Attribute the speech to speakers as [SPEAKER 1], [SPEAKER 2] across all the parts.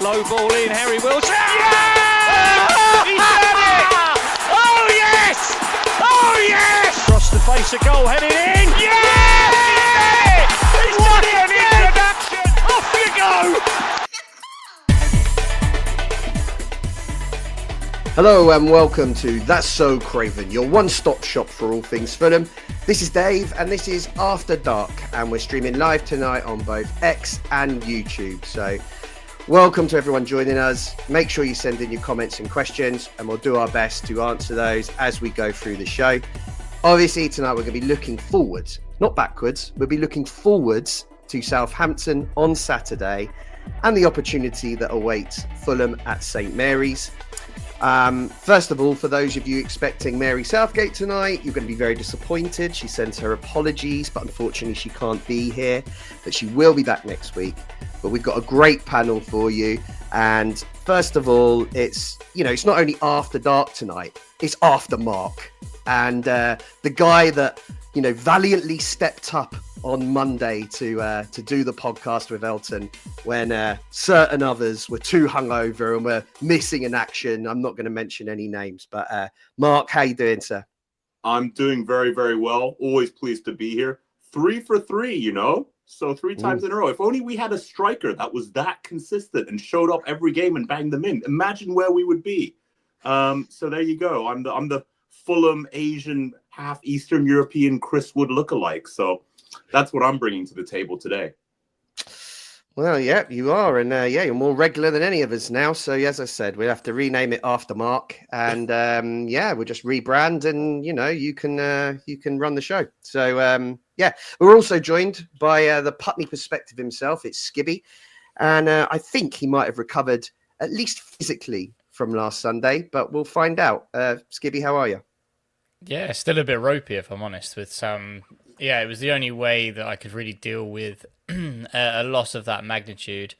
[SPEAKER 1] Low ball in, Harry Wilson. Yeah! He's done it! Oh yes! Oh yes! Across the face of goal, headed in. Yeah! He's done it! What an introduction! Off you go!
[SPEAKER 2] Hello and welcome to That's So Craven, your one-stop shop for all things Fulham. This is Dave and this is After Dark, and we're streaming live tonight on both X and YouTube. So welcome to everyone joining us. Make sure you send in your comments and questions and we'll do our best to answer those as we go through the show. Obviously tonight we're going to be looking forwards, not backwards. We'll be looking forwards to Southampton on Saturday and the opportunity that awaits Fulham at St Mary's. First of all, for those of you expecting Mary Southgate tonight, you're going to be very disappointed. She sends her apologies, but unfortunately she can't be here, but she will be back next week. But we've got a great panel for you. And first of all, it's not only After Dark tonight, it's After Mark. And the guy that, valiantly stepped up on Monday to do the podcast with Elton when certain others were too hungover and were missing in action. I'm not going to mention any names, but Mark, how you doing, sir?
[SPEAKER 3] I'm doing very, very well. Always pleased to be here. 3 for 3, so 3 times in a row. If only we had a striker that was that consistent and showed up every game and banged them in. Imagine where we would be. So there you go. I'm the Fulham Asian, half Eastern European Chris Wood lookalike. So that's what I'm bringing to the table today.
[SPEAKER 2] Well, yeah, you are. And you're more regular than any of us now. So as I said, we'll have to rename it After Mark. And we'll just rebrand and, you can run the show. So, we're also joined by the Putney perspective himself. It's Skibby. And I think he might have recovered, at least physically, from last Sunday. But we'll find out. Skibby, how are you?
[SPEAKER 4] Yeah, still a bit ropey, if I'm honest, with some... Yeah, it was the only way that I could really deal with a loss of that magnitude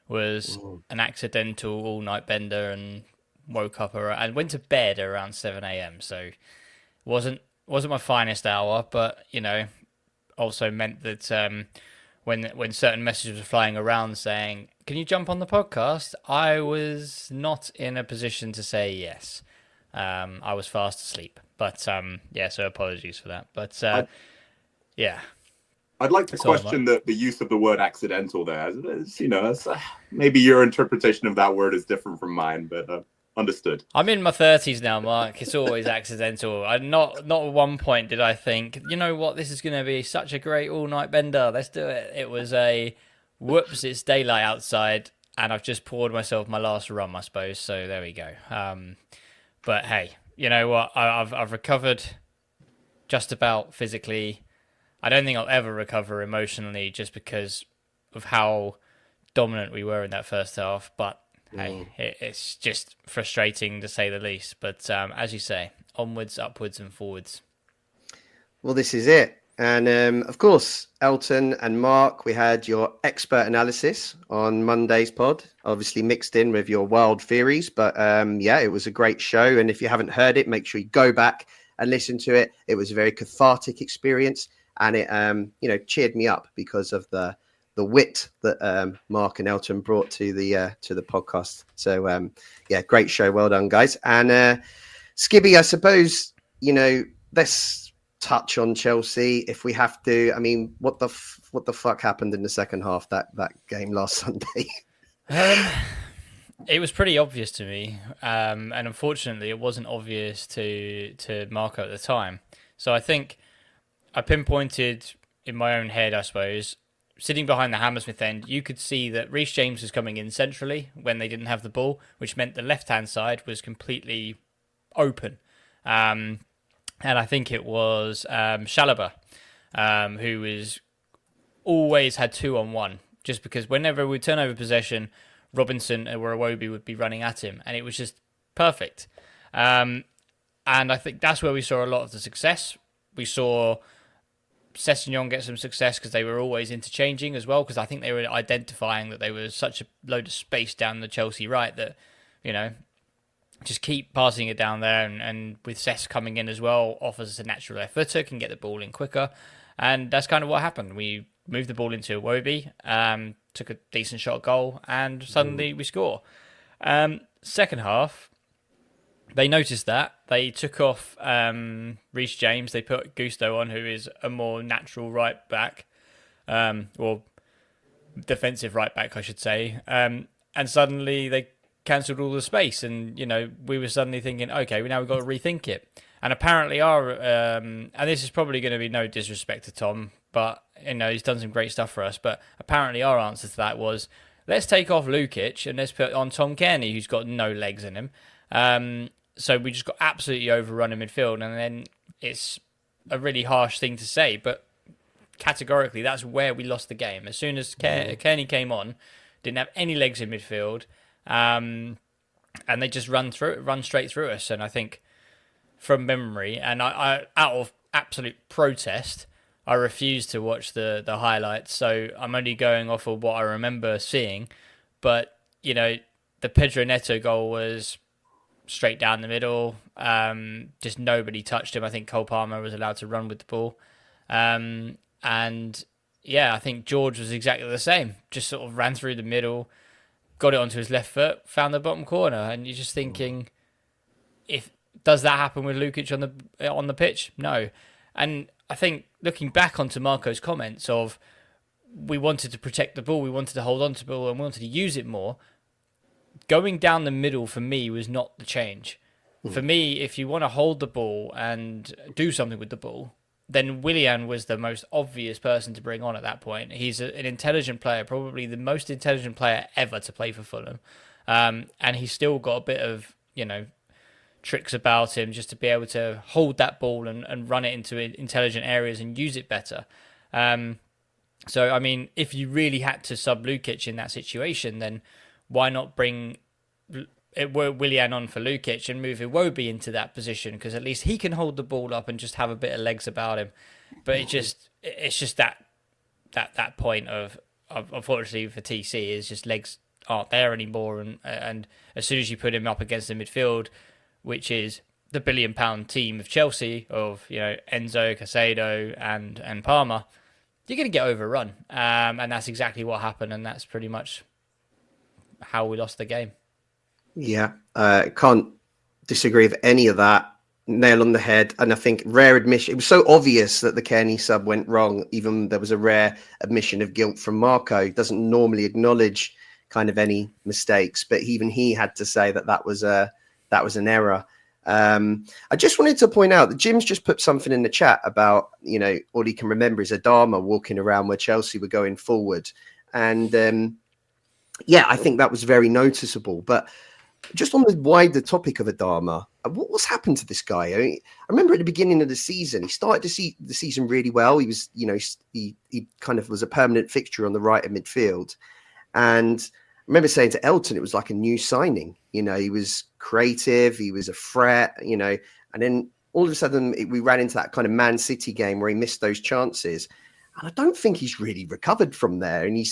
[SPEAKER 4] was an accidental all-night bender, and woke up and went to bed around 7 a.m. So wasn't my finest hour, but also meant that when certain messages were flying around saying, "Can you jump on the podcast?" I was not in a position to say yes. I was fast asleep, but so apologies for that. But yeah.
[SPEAKER 3] I'd like to question the use of the word accidental there. Maybe your interpretation of that word is different from mine, but understood.
[SPEAKER 4] I'm in my 30s now, Mark. It's always accidental. Not at one point did I think, you know what, this is going to be such a great all-night bender. Let's do it. It was a, whoops, it's daylight outside, and I've just poured myself my last rum, I suppose. So there we go. But hey, you know what? I've recovered just about physically. I don't think I'll ever recover emotionally just because of how dominant we were in that first half. But hey, it's just frustrating to say the least. But as you say, onwards, upwards and forwards.
[SPEAKER 2] Well, this is it. And of course, Elton and Mark, we had your expert analysis on Monday's pod, obviously mixed in with your wild theories. But it was a great show. And if you haven't heard it, make sure you go back and listen to it. It was a very cathartic experience. And it, cheered me up because of the wit that Mark and Elton brought to the podcast. So, great show. Well done, guys. And Skibby, I suppose, let's touch on Chelsea if we have to. I mean, what the fuck happened in the second half that game last Sunday?
[SPEAKER 4] It was pretty obvious to me, and unfortunately, it wasn't obvious to Marco at the time. So I think I pinpointed in my own head, I suppose, sitting behind the Hammersmith end, you could see that Reece James was coming in centrally when they didn't have the ball, which meant the left-hand side was completely open. And I think it was Chalobah, who was always had 2-on-1, just because whenever we turn over possession, Robinson or Iwobi would be running at him, and it was just perfect. And I think that's where we saw a lot of the success. We saw Sessegnon get some success because they were always interchanging as well, because I think they were identifying that there was such a load of space down the Chelsea right that, just keep passing it down there, and with Sess coming in as well, offers us a natural left footer, can get the ball in quicker, and that's kind of what happened. We moved the ball into Iwobi. took a decent shot goal, and suddenly we score. Second half, they noticed that. They took off Reece James. They put Gusto on, who is a more natural right back, or defensive right back, I should say. And suddenly they cancelled all the space, and we were suddenly thinking, okay, now we've got to rethink it. And apparently and this is probably going to be no disrespect to Tom, but he's done some great stuff for us. But apparently our answer to that was, let's take off Lukic and let's put on Tom Kearney, who's got no legs in him. So we just got absolutely overrun in midfield, and then it's a really harsh thing to say, but categorically that's where we lost the game. As soon as Kearney came on, didn't have any legs in midfield, and they just run straight through us. And I think from memory, and I out of absolute protest, I refused to watch the highlights, so I'm only going off of what I remember seeing. But the Pedro Neto goal was straight down the middle. Just nobody touched him. I think Cole Palmer was allowed to run with the ball. And yeah, I think George was exactly the same. Just sort of ran through the middle, got it onto his left foot, found the bottom corner. And you're just thinking, does that happen with Lukic on the pitch? No. And I think looking back onto Marco's comments of, we wanted to protect the ball, we wanted to hold on to the ball, and we wanted to use it more. Going down the middle for me was not the change. For me, if you want to hold the ball and do something with the ball, then Willian was the most obvious person to bring on at that point. He's an intelligent player, probably the most intelligent player ever to play for Fulham. And he's still got a bit of, tricks about him just to be able to hold that ball and run it into intelligent areas and use it better. So, I mean, if you really had to sub Lukic in that situation, then why not bring Willian on for Lukic and move Iwobi into that position? Because at least he can hold the ball up and just have a bit of legs about him. But it's just that point of unfortunately for TC is just legs aren't there anymore. And as soon as you put him up against the midfield, which is the £1 billion team of Chelsea, of Enzo, Caicedo, and Palmer, you're going to get overrun. And that's exactly what happened, and that's pretty much how we lost the game.
[SPEAKER 2] Yeah, can't disagree with any of that. Nail on the head. And I think rare admission. It was so obvious that the Kearney sub went wrong. Even there was a rare admission of guilt from Marco. He doesn't normally acknowledge kind of any mistakes, but even he had to say that was an error. I just wanted to point out that Jim's just put something in the chat about, all he can remember is Adama walking around where Chelsea were going forward. And yeah, I think that was very noticeable. But just on the wider topic of Adama, what's happened to this guy? I remember at the beginning of the season, he started to see the season really well. He was, he kind of was a permanent fixture on the right of midfield. And I remember saying to Elton, it was like a new signing. He was creative, he was a threat, and then all of a sudden we ran into that kind of Man City game where he missed those chances. And I don't think he's really recovered from there. And he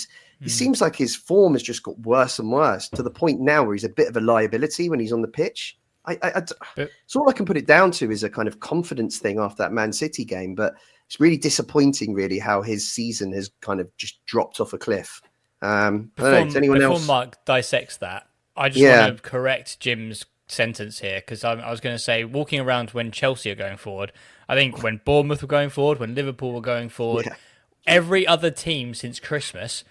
[SPEAKER 2] seems like his form has just got worse and worse to the point now where he's a bit of a liability when he's on the pitch. So all I can put it down to is a kind of confidence thing after that Man City game. But it's really disappointing, really, how his season has kind of just dropped off a cliff. I don't know, does anyone else?
[SPEAKER 4] Before Mark dissects that, I just want to correct Jim's sentence here, because I was going to say, walking around when Chelsea are going forward, I think when Bournemouth were going forward, when Liverpool were going forward, every other team since Christmas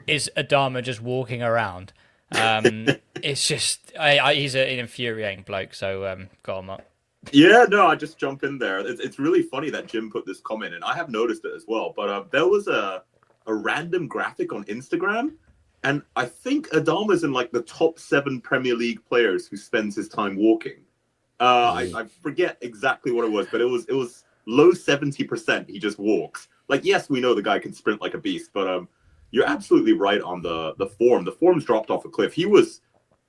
[SPEAKER 4] is Adama just walking around. It's just, he's an infuriating bloke, so go on, Mark.
[SPEAKER 3] Yeah, no, I just jump in there. It's really funny that Jim put this comment in. I have noticed it as well, but there was a random graphic on Instagram, and I think Adama's in like the top 7 Premier League players who spends his time walking. I forget exactly what it was, but it was low 70%. He just walks. Like, yes, we know the guy can sprint like a beast, but you're absolutely right on the form. The form's dropped off a cliff. He was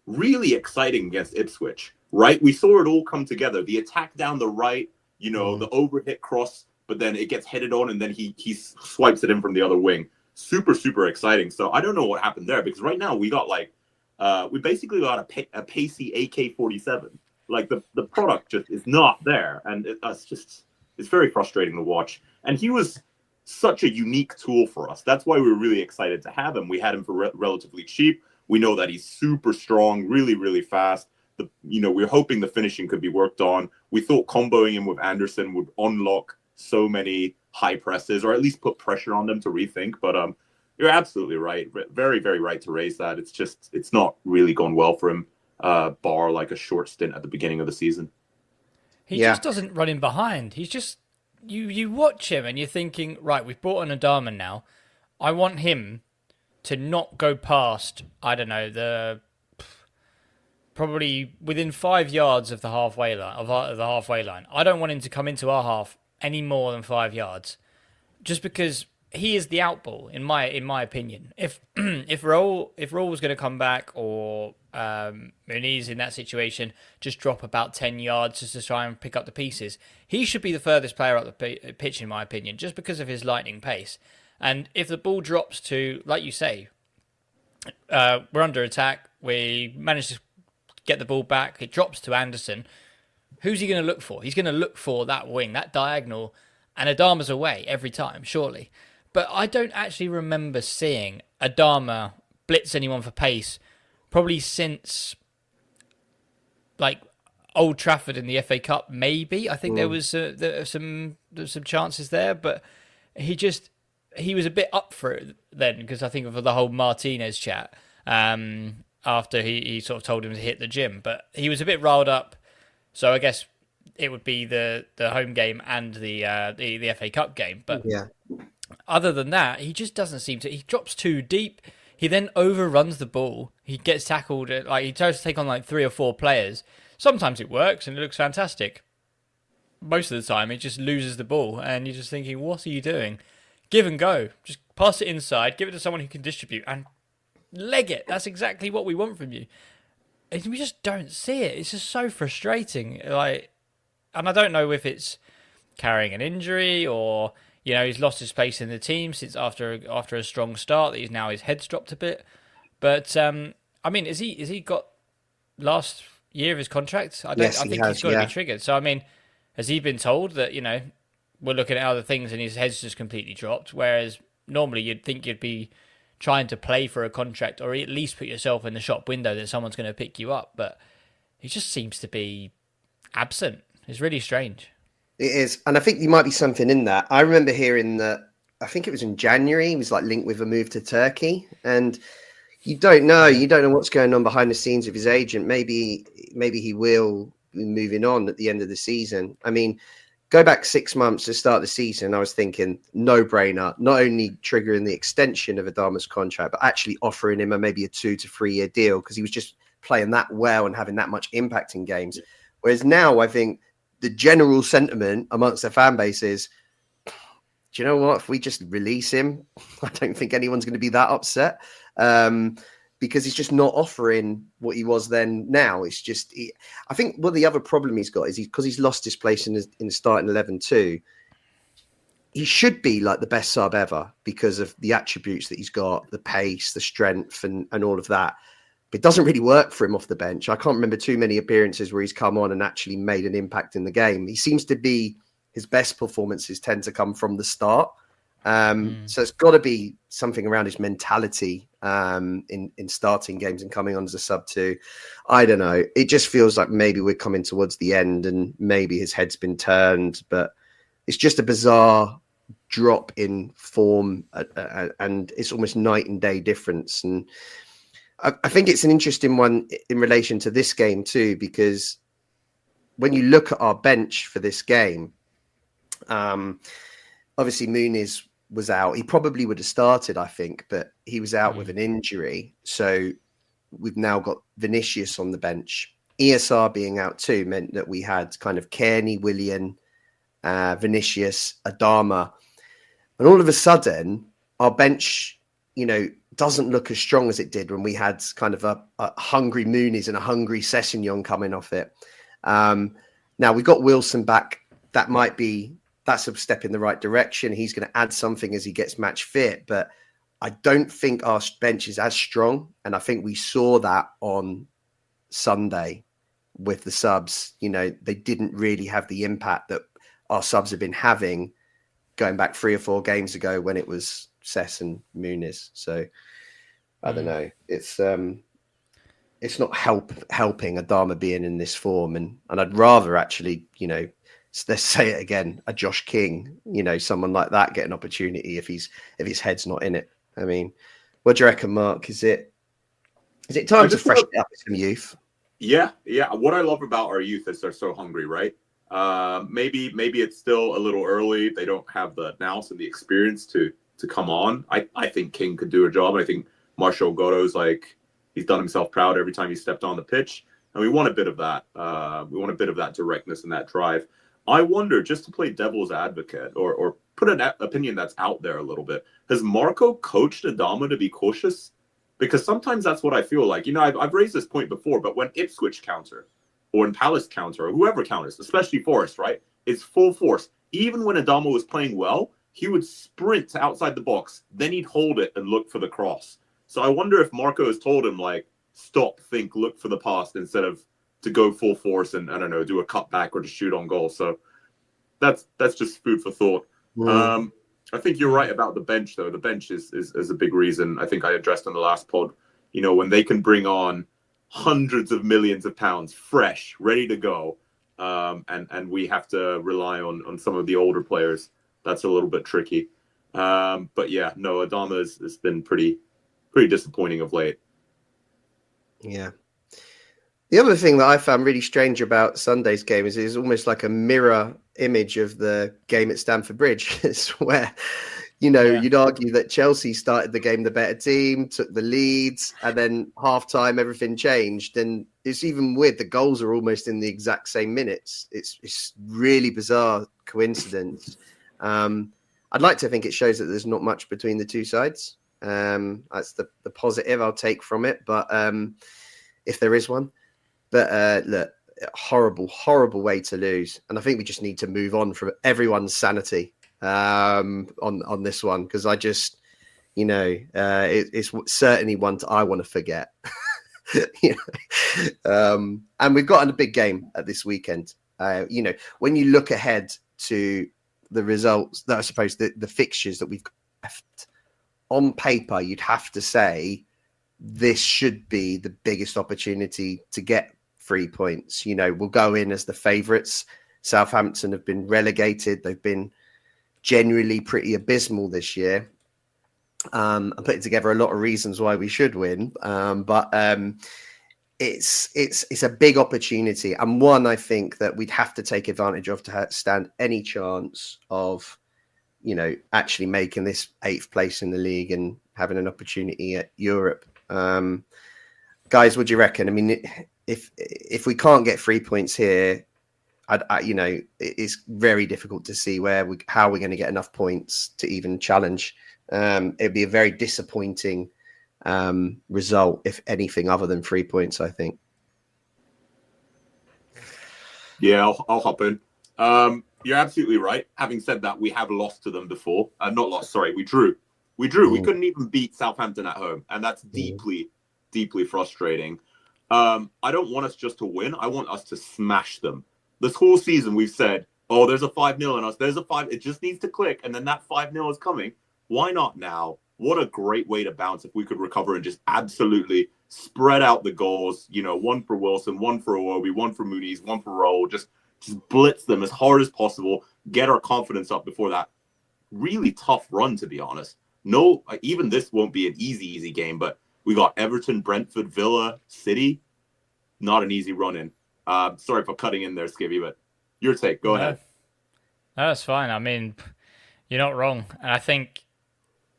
[SPEAKER 3] really exciting against Ipswich, right? We saw it all come together. The attack down the right, the overhit cross, but then it gets headed on, and then he swipes it in from the other wing. Super, super exciting. So I don't know what happened there, because right now we got we basically got a pacey AK-47. Like the product just is not there, and it's very frustrating to watch. And he was such a unique tool for us. That's why we're really excited to have him. We had him for relatively cheap. We know that he's super strong, really, really fast. We're hoping the finishing could be worked on. We thought comboing him with Anderson would unlock so many high presses, or at least put pressure on them to rethink. But you're absolutely right. Very, very right to raise that. It's not really gone well for him, bar like a short stint at the beginning of the season.
[SPEAKER 4] He just doesn't run in behind. He's just you watch him and you're thinking, right, we've brought on Adama now. I want him to not go past, I don't know, probably within 5 yards of the halfway line. I don't want him to come into our half any more than 5 yards, just because he is the outball in my opinion. If Raul was going to come back, or Muniz in that situation, just drop about 10 yards just to try and pick up the pieces, he should be the furthest player up the pitch in my opinion, just because of his lightning pace. And if the ball drops to, like you say, we're under attack, we manage to get the ball back, it drops to Anderson, who's he going to look for? He's going to look for that wing, that diagonal, and Adama's away every time, surely. But I don't actually remember seeing Adama blitz anyone for pace probably since like Old Trafford in the FA Cup, maybe. I think there was some chances there, but he was a bit up for it then, because I think of the whole Martinez chat after he sort of told him to hit the gym. But he was a bit riled up, so I guess it would be the home game and the FA Cup game. But other than that, he just doesn't seem to. He drops too deep. He then overruns the ball. He gets tackled. Like, he tries to take on like 3 or 4 players. Sometimes it works and it looks fantastic. Most of the time, he just loses the ball, and you're just thinking, what are you doing? Give and go. Just pass it inside, give it to someone who can distribute, and leg it. That's exactly what we want from you. And we just don't see it. It's just so frustrating. And I don't know if it's carrying an injury, or he's lost his place in the team since after a strong start, that his head's dropped a bit. But I mean, is he got last year of his contract? I think he's got to be triggered. So I mean, has he been told that we're looking at other things and his head's just completely dropped? Whereas normally you'd think you'd be trying to play for a contract, or at least put yourself in the shop window that someone's going to pick you up. But he just seems to be absent. It's really strange.
[SPEAKER 2] It is. And I think there might be something in that. I remember hearing that, I think it was in January, he was like linked with a move to Turkey. And you don't know what's going on behind the scenes of his agent. Maybe he will be moving on at the end of the season. I mean, go back 6 months to start the season, I was thinking no-brainer, not only triggering the extension of Adama's contract, but actually offering him maybe a 2 to 3 year deal, because he was just playing that well and having that much impact in games. Whereas now, I think the general sentiment amongst the fan base is, do you know what? If we just release him, I don't think anyone's going to be that upset, because he's just not offering what he was then. Now it's just, I think what the other problem he's got is because he's lost his place in the starting 11 too. He should be like the best sub ever because of the attributes that he's got, the pace, the strength, and all of that. But it doesn't really work for him off the bench. I can't remember too many appearances where he's come on and actually made an impact in the game. He seems to be, his best performances tend to come from the start. So it's got to be something around his mentality in starting games and coming on as a sub too. I don't know. It just feels like maybe we're coming towards the end and maybe his head's been turned, but it's just a bizarre drop in form, and it's almost night and day difference. And I think it's an interesting one in relation to this game too, because when you look at our bench for this game, obviously Muniz was out. He probably would have started, I think, but he was out with an injury. So we've now got Vinicius on the bench. ESR being out too meant that we had kind of Kearney, Willian, Vinicius, Adama. And all of a sudden, our bench, doesn't look as strong as it did when we had kind of a hungry Muniz and a hungry Sessegnon coming off it. Now we've got Wilson back. That's a step in the right direction. He's going to add something as he gets match fit, but I don't think our bench is as strong. And I think we saw that on Sunday with the subs. They didn't really have the impact that our subs have been having going back 3 or 4 games ago when it was Cess and Muniz. So I don't know. It's not helping Adama being in this form, and I'd rather actually, let's say it again, a Josh King, someone like that get an opportunity if his head's not in it. I mean, what do you reckon, Mark? Is it time to freshen it up with some youth?
[SPEAKER 3] Yeah. What I love about our youth is they're so hungry, right? Maybe it's still a little early. They don't have the nous and the experience to come on. I think King could do a job. I think Marshall Goto's he's done himself proud every time he stepped on the pitch, and we want a bit of that. We want a bit of that directness and that drive. I wonder, just to play devil's advocate or put an opinion that's out there a little bit, has Marco coached Adama to be cautious? Because sometimes that's what I feel like. I've raised this point before, but when Ipswich counter or when Palace counter or whoever counters, especially Forest, right, it's full force. Even when Adama was playing well, he would sprint to outside the box, then he'd hold it and look for the cross. So I wonder if Marco has told him, stop, think, look for the pass instead of to go full force and, I don't know, do a cutback or to shoot on goal. So that's just food for thought. I think you're right about the bench, though. The bench is a big reason. I think I addressed on the last pod, when they can bring on hundreds of millions of pounds fresh, ready to go, and we have to rely on some of the older players. That's a little bit tricky. But yeah, no, Adama has been pretty disappointing of late.
[SPEAKER 2] Yeah. The other thing that I found really strange about Sunday's game is it's almost like a mirror image of the game at Stamford Bridge. It's where, you'd argue that Chelsea started the game the better team, took the leads, and then half-time everything changed. And it's even weird. The goals are almost in the exact same minutes. It's really bizarre coincidence. I'd like to think it shows that there's not much between the two sides. That's the positive I'll take from it. But if there is one. But look, horrible way to lose. And I think we just need to move on from everyone's sanity on this one, because I just, it's certainly one I want to forget. And we've got a big game at this weekend. When you look ahead to the results, that I suppose the fixtures that we've got left, on paper, you'd have to say this should be the biggest opportunity to get 3 points. We'll go in as the favourites. Southampton have been relegated. They've been generally pretty abysmal this year. I'm putting together a lot of reasons why we should win, but it's a big opportunity, and one I think that we'd have to take advantage of to stand any chance of, actually making this 8th place in the league and having an opportunity at Europe. Guys, what do you reckon? I mean, if we can't get 3 points here, it's very difficult to see how we're going to get enough points to even challenge. It'd be a very disappointing result, if anything, other than 3 points, I think.
[SPEAKER 3] Yeah, I'll hop in. You're absolutely right. Having said that, we have lost to them before. Not lost, sorry. We drew. We couldn't even beat Southampton at home, and that's deeply, deeply frustrating. I don't want us just to win. I want us to smash them. This whole season we've said, oh, there's a 5-0 in us. There's a 5. It just needs to click, and then that 5-0 is coming. Why not now? What a great way to bounce if we could recover and just absolutely spread out the goals. One for Wilson, one for Iwobi, one for Muniz, one for Raul. Just blitz them as hard as possible. Get our confidence up before that really tough run, to be honest. No, even this won't be an easy game, but we got Everton, Brentford, Villa, City. Not an easy run-in. Sorry for cutting in there, Skivvy, but your take. Go ahead.
[SPEAKER 4] No, that's fine. I mean, you're not wrong. And I think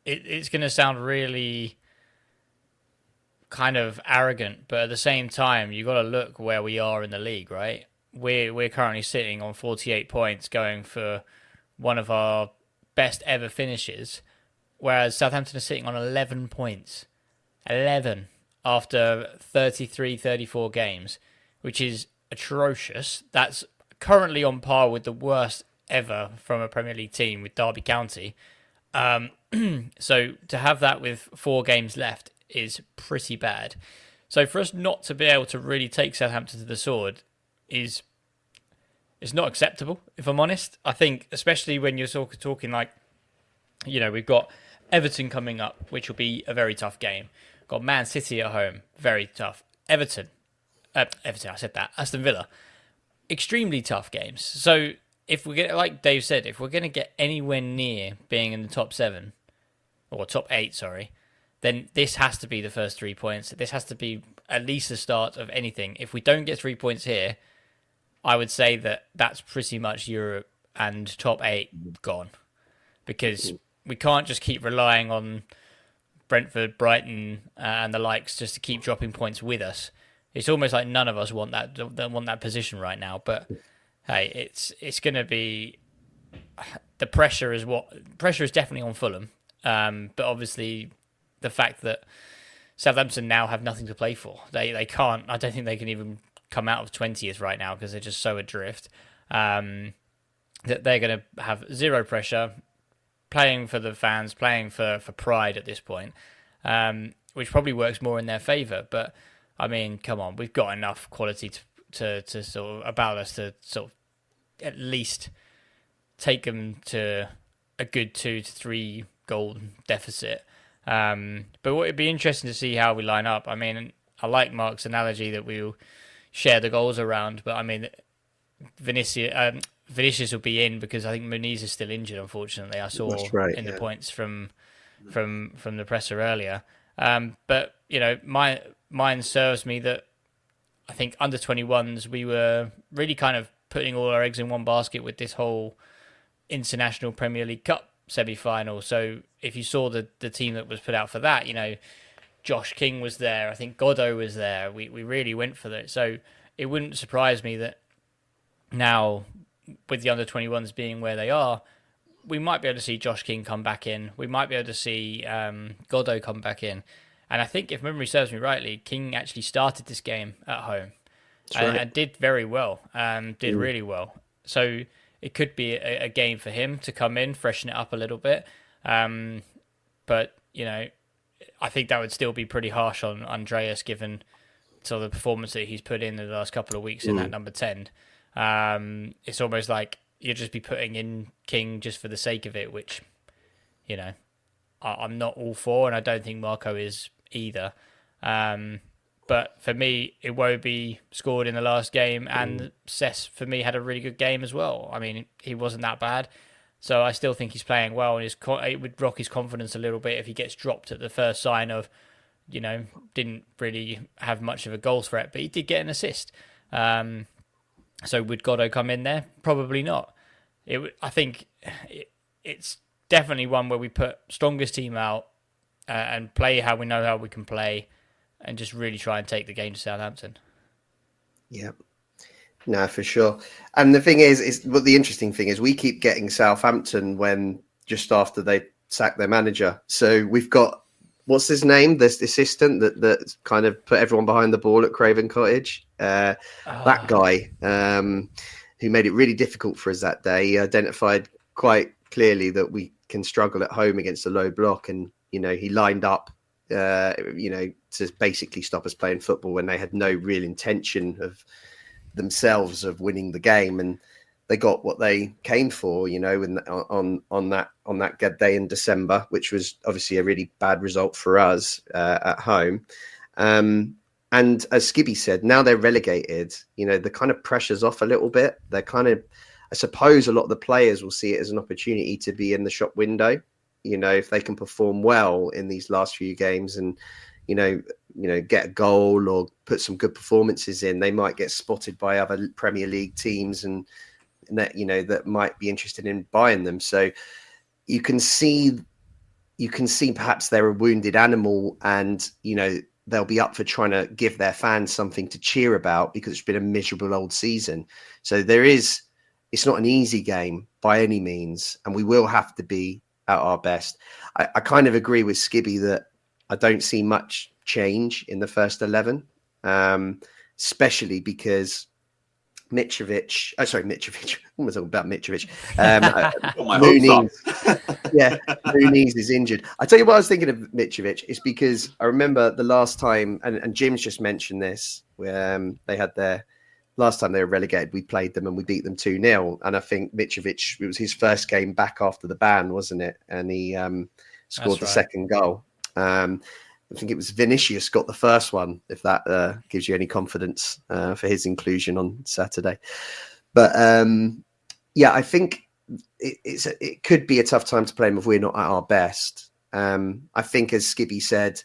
[SPEAKER 4] it's going to sound really kind of arrogant, but at the same time, you've got to look where we are in the league, right? We're currently sitting on 48 points, going for one of our best ever finishes, whereas Southampton are sitting on 11 points. 11 after 33, 34 games, which is atrocious. That's currently on par with the worst ever from a Premier League team with Derby County. So to have that with 4 games left is pretty bad. So for us not to be able to really take Southampton to the sword is it's not acceptable, if I'm honest. I think, especially when you're talking like, we've got Everton coming up, which will be a very tough game. Got Man City at home, very tough. Everton, I said that. Aston Villa, extremely tough games. So if we get, like Dave said, if we're going to get anywhere near being in the top 7 or top 8, sorry, then this has to be the first 3 points. This has to be at least the start of anything. If we don't get 3 points here, I would say that's pretty much Europe and top 8 gone, because we can't just keep relying on Brentford, Brighton, and the likes just to keep dropping points with us. It's almost like none of us want that position right now. But hey, it's going to be, the pressure is definitely on Fulham. But obviously the fact that Southampton now have nothing to play for, they can't. I don't think they can even come out of 20th right now because they're just so adrift. That they're going to have zero pressure, playing for the fans, playing for pride at this point, which probably works more in their favour. But I mean, come on, we've got enough quality to sort of about us to sort of at least take them to a good 2 to 3 goal deficit. But it'd be interesting to see how we line up. I mean, I like Mark's analogy that we'll share the goals around, but I mean, Vinicius will be in because I think Muniz is still injured, unfortunately. I saw the points from the presser earlier. But mine serves me that I think under 21s we were really kind of putting all our eggs in one basket with this whole International Premier League Cup semi-final. So if you saw the team that was put out for that, Josh King was there. I think Godot was there. We really went for that. So it wouldn't surprise me that now, with the under 21s being where they are, we might be able to see Josh King come back in. We might be able to see Godot come back in. And I think, if memory serves me rightly, King actually started this game at home and did very well, really well. So it could be a game for him to come in, freshen it up a little bit. But, I think that would still be pretty harsh on Andreas, given sort of the performance that he's put in the last couple of weeks in that number 10. It's almost like you'll just be putting in King just for the sake of it, which, I'm not all for, and I don't think Marco is either. But for me, Iwobi scored in the last game, and Cess, for me, had a really good game as well. I mean, he wasn't that bad. So I still think he's playing well, and it would rock his confidence a little bit if he gets dropped at the first sign of, didn't really have much of a goal threat, but he did get an assist. So would Godot come in there? Probably not. I think it's definitely one where we put strongest team out and play how we know how we can play, and just really try and take the game to Southampton.
[SPEAKER 2] Yeah. No, for sure. And the thing is the interesting thing is we keep getting Southampton when just after they sack their manager. So we've got, what's his name? This assistant that kind of put everyone behind the ball at Craven Cottage. That guy who made it really difficult for us that day. He identified quite clearly that we can struggle at home against a low block, and he lined up to basically stop us playing football when they had no real intention of themselves of winning the game, and they got what they came for, on that good day in December, which was obviously a really bad result for us at home. And as Skibby said, now they're relegated. The kind of pressure's off a little bit. They're kind of, I suppose, a lot of the players will see it as an opportunity to be in the shop window. If they can perform well in these last few games and get a goal or put some good performances in, they might get spotted by other Premier League teams and that might be interested in buying them. So you can see perhaps they're a wounded animal, and they'll be up for trying to give their fans something to cheer about, because it's been a miserable old season. So it's not an easy game by any means, and we will have to be at our best. I kind of agree with Skibby that I don't see much change in the first 11, especially because Mitrovic. What was I talking about Mitrovic? Muniz is injured. I tell you what I was thinking of Mitrovic is because I remember the last time, and Jim's just mentioned this, where they had their last time they were relegated, we played them and we beat them 2-0. And I think Mitrovic, it was his first game back after the ban, wasn't it? And he scored the second goal. I think it was Vinicius got the first one, if that gives you any confidence for his inclusion on Saturday. But yeah, I think it could be a tough time to play them if we're not at our best. I think, as Skibby said,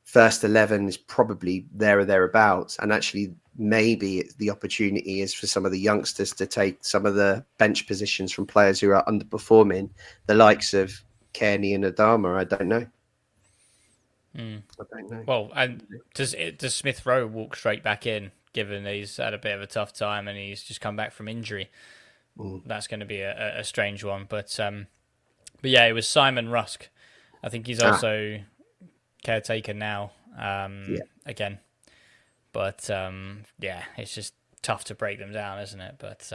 [SPEAKER 2] first 11 is probably there or thereabouts. And actually, maybe the opportunity is for some of the youngsters to take some of the bench positions from players who are underperforming, the likes of Kearney and Adama. I don't know. I don't know.
[SPEAKER 4] Well, and does Smith Rowe walk straight back in, given he's had a bit of a tough time and he's just come back from injury? That's going to be a strange one. But yeah, it was Simon Rusk. I think he's also caretaker now again. But yeah, it's just tough to break them down, isn't it? But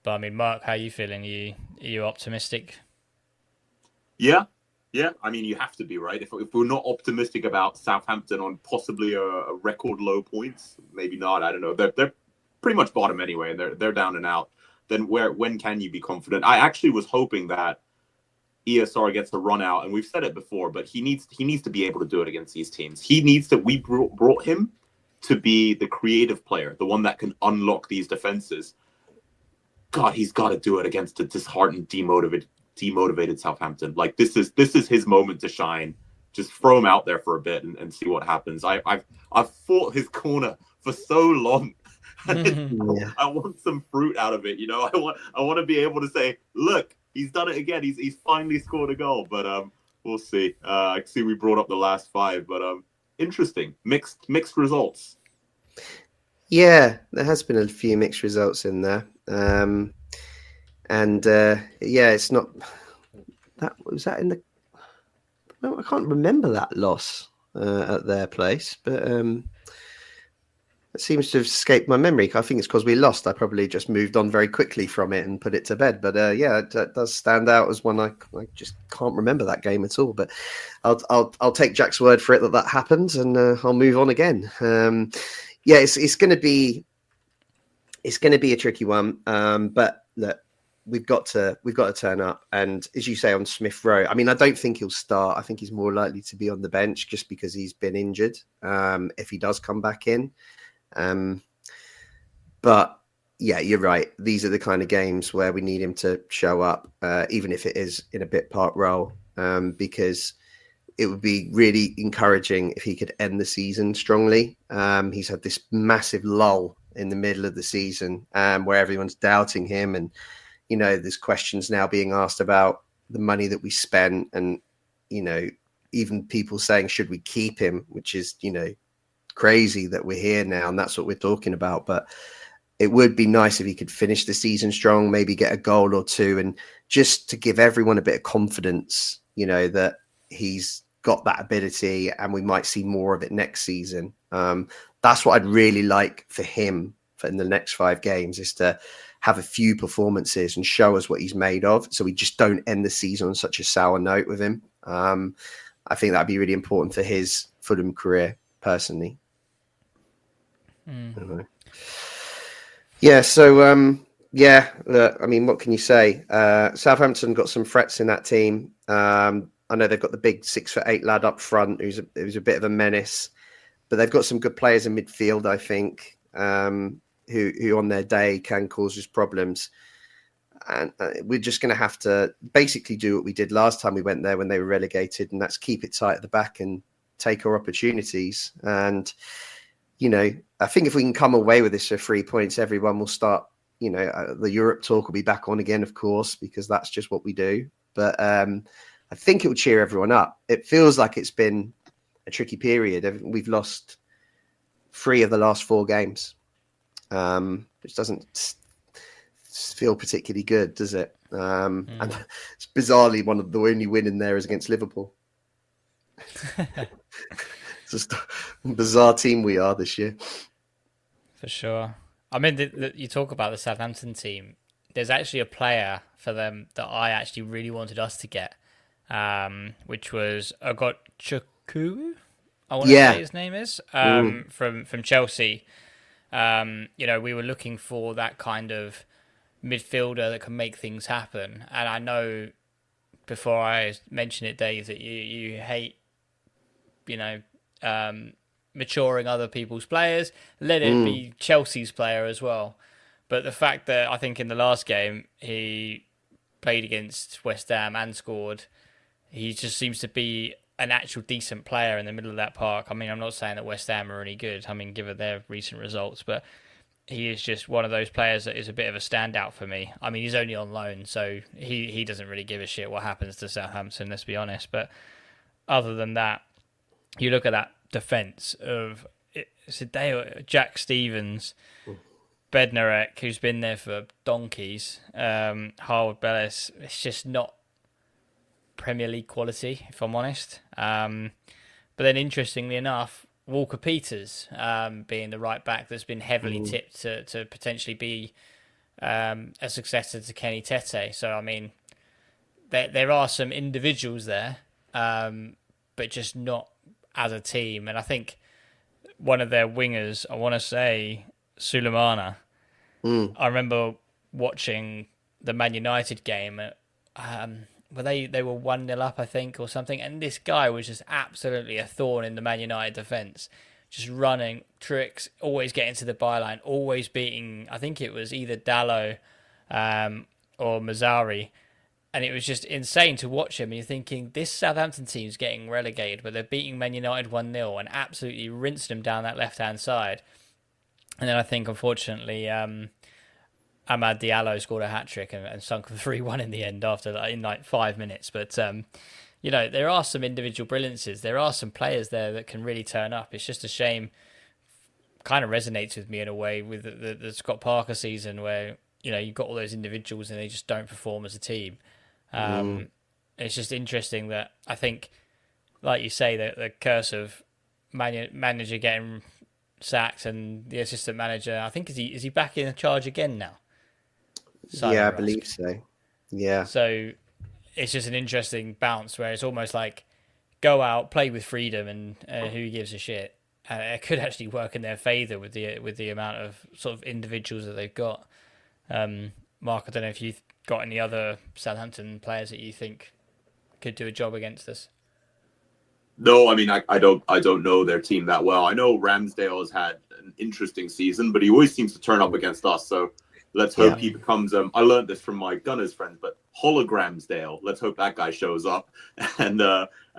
[SPEAKER 4] I mean, Mark, how are you feeling? Are you optimistic?
[SPEAKER 3] Yeah. I mean, you have to be, right? If we're not optimistic about Southampton on possibly a record low points, maybe not. I don't know. They're pretty much bottom anyway, and they're down and out. Then when can you be confident? I actually was hoping that ESR gets a run out, and we've said it before, but he needs to be able to do it against these teams. He needs to. We brought him to be the creative player, the one that can unlock these defenses. God, he's got to do it against a disheartened, demotivated Southampton. Like this is his moment to shine. Just throw him out there for a bit and see what happens. I've fought his corner for so long. I want some fruit out of it, you know. I want to be able to say, look, he's done it again. He's finally scored a goal. But we'll see. I see we brought up the last 5, but interesting. Mixed results.
[SPEAKER 2] Yeah, there has been a few mixed results in there. And yeah, it's not that was that in the. No, I can't remember that loss at their place, but it seems to have escaped my memory. I think it's because we lost. I probably just moved on very quickly from it and put it to bed. But yeah, it does stand out as one I just can't remember that game at all. But I'll take Jack's word for it that happened, and I'll move on again. Yeah, it's going to be a tricky one. But look, we've got to turn up. And as you say on Smith Rowe, I mean, I don't think he'll start. I think he's more likely to be on the bench just because he's been injured. If he does come back in. But yeah, you're right. These are the kind of games where we need him to show up, even if it is in a bit part role, because it would be really encouraging if he could end the season strongly. He's had this massive lull in the middle of the season, where everyone's doubting him, and you know, there's questions now being asked about the money that we spent, and you know, even people saying should we keep him, which is, you know, crazy that we're here now and that's what we're talking about. But it would be nice if he could finish the season strong, maybe get a goal or two, and just to give everyone a bit of confidence, you know, that he's got that ability and we might see more of it next season. That's what I'd really like for him for in the next 5 games, is to have a few performances and show us what he's made of, so we just don't end the season on such a sour note with him. I think that'd be really important for his Fulham career personally. Yeah, so yeah, look, I mean, what can you say? Southampton got some threats in that team. I know they've got the big 6'8" lad up front who's a bit of a menace, but they've got some good players in midfield, I think, who on their day can cause us problems. And we're just going to have to basically do what we did last time we went there when they were relegated, and that's keep it tight at the back and take our opportunities. And you know, I think if we can come away with this for 3 points, everyone will start, you know, the Europe talk will be back on again, of course, because that's just what we do. But I think it will cheer everyone up. It feels like it's been a tricky period. We've lost 3 of the last 4 games, which doesn't feel particularly good, does it? And it's bizarrely one of the only win in there is against Liverpool. It's just a bizarre team we are this year.
[SPEAKER 4] For sure. I mean, you talk about the Southampton team. There's actually a player for them that I actually really wanted us to get, which was Agotchukwu, I want to say his name is, from Chelsea. We were looking for that kind of midfielder that can make things happen. And I know before I mention it, Dave, that you hate, maturing other people's players. Let it be Chelsea's player as well. But the fact that I think in the last game he played against West Ham and scored, he just seems to be an actual decent player in the middle of that park. I mean, I'm not saying that West Ham are any good, given their recent results, but he is just one of those players that is a bit of a standout for me. I mean, he's only on loan, so he doesn't really give a shit what happens to Southampton, let's be honest. But other than that, you look at that defence of Jack Stevens, Bednarek, who's been there for donkeys, Harwood Bellis. It's just not Premier League quality, if I'm honest. But then, interestingly enough, Walker Peters being the right back that's been heavily tipped to potentially be a successor to Kenny Tete. So, I mean, there are some individuals there, but just not as a team. And I think one of their wingers, I want to say Sulemana. I remember watching the Man United game. Where they were 1-0 up, I think, or something, and this guy was just absolutely a thorn in the Man United defence, just running tricks, always getting to the byline, always beating, I think it was either Dallo or Mazzari, and it was just insane to watch him. And you're thinking, this Southampton team's getting relegated, but they're beating Man United 1-0 and absolutely rinsed them down that left-hand side. And then I think, unfortunately, Amad Diallo scored a hat-trick and sunk them 3-1 in the end in 5 minutes. But, there are some individual brilliances. There are some players there that can really turn up. It's just a shame, kind of resonates with me in a way with the Scott Parker season where, you've got all those individuals and they just don't perform as a team. It's just interesting that I think, like you say, the curse of manager getting sacked and the assistant manager, I think, is he back in charge again now?
[SPEAKER 2] Yeah, I believe so. Yeah.
[SPEAKER 4] So it's just an interesting bounce where it's almost like go out, play with freedom, and who gives a shit. It could actually work in their favour with the amount of sort of individuals that they've got. Mark, I don't know if you've got any other Southampton players that you think could do a job against us.
[SPEAKER 3] No, I mean, I don't know their team that well. I know Ramsdale has had an interesting season, but he always seems to turn up against us. So let's hope he becomes. I learned this from my Gunners friends, but Hologramsdale. Let's hope that guy shows up, and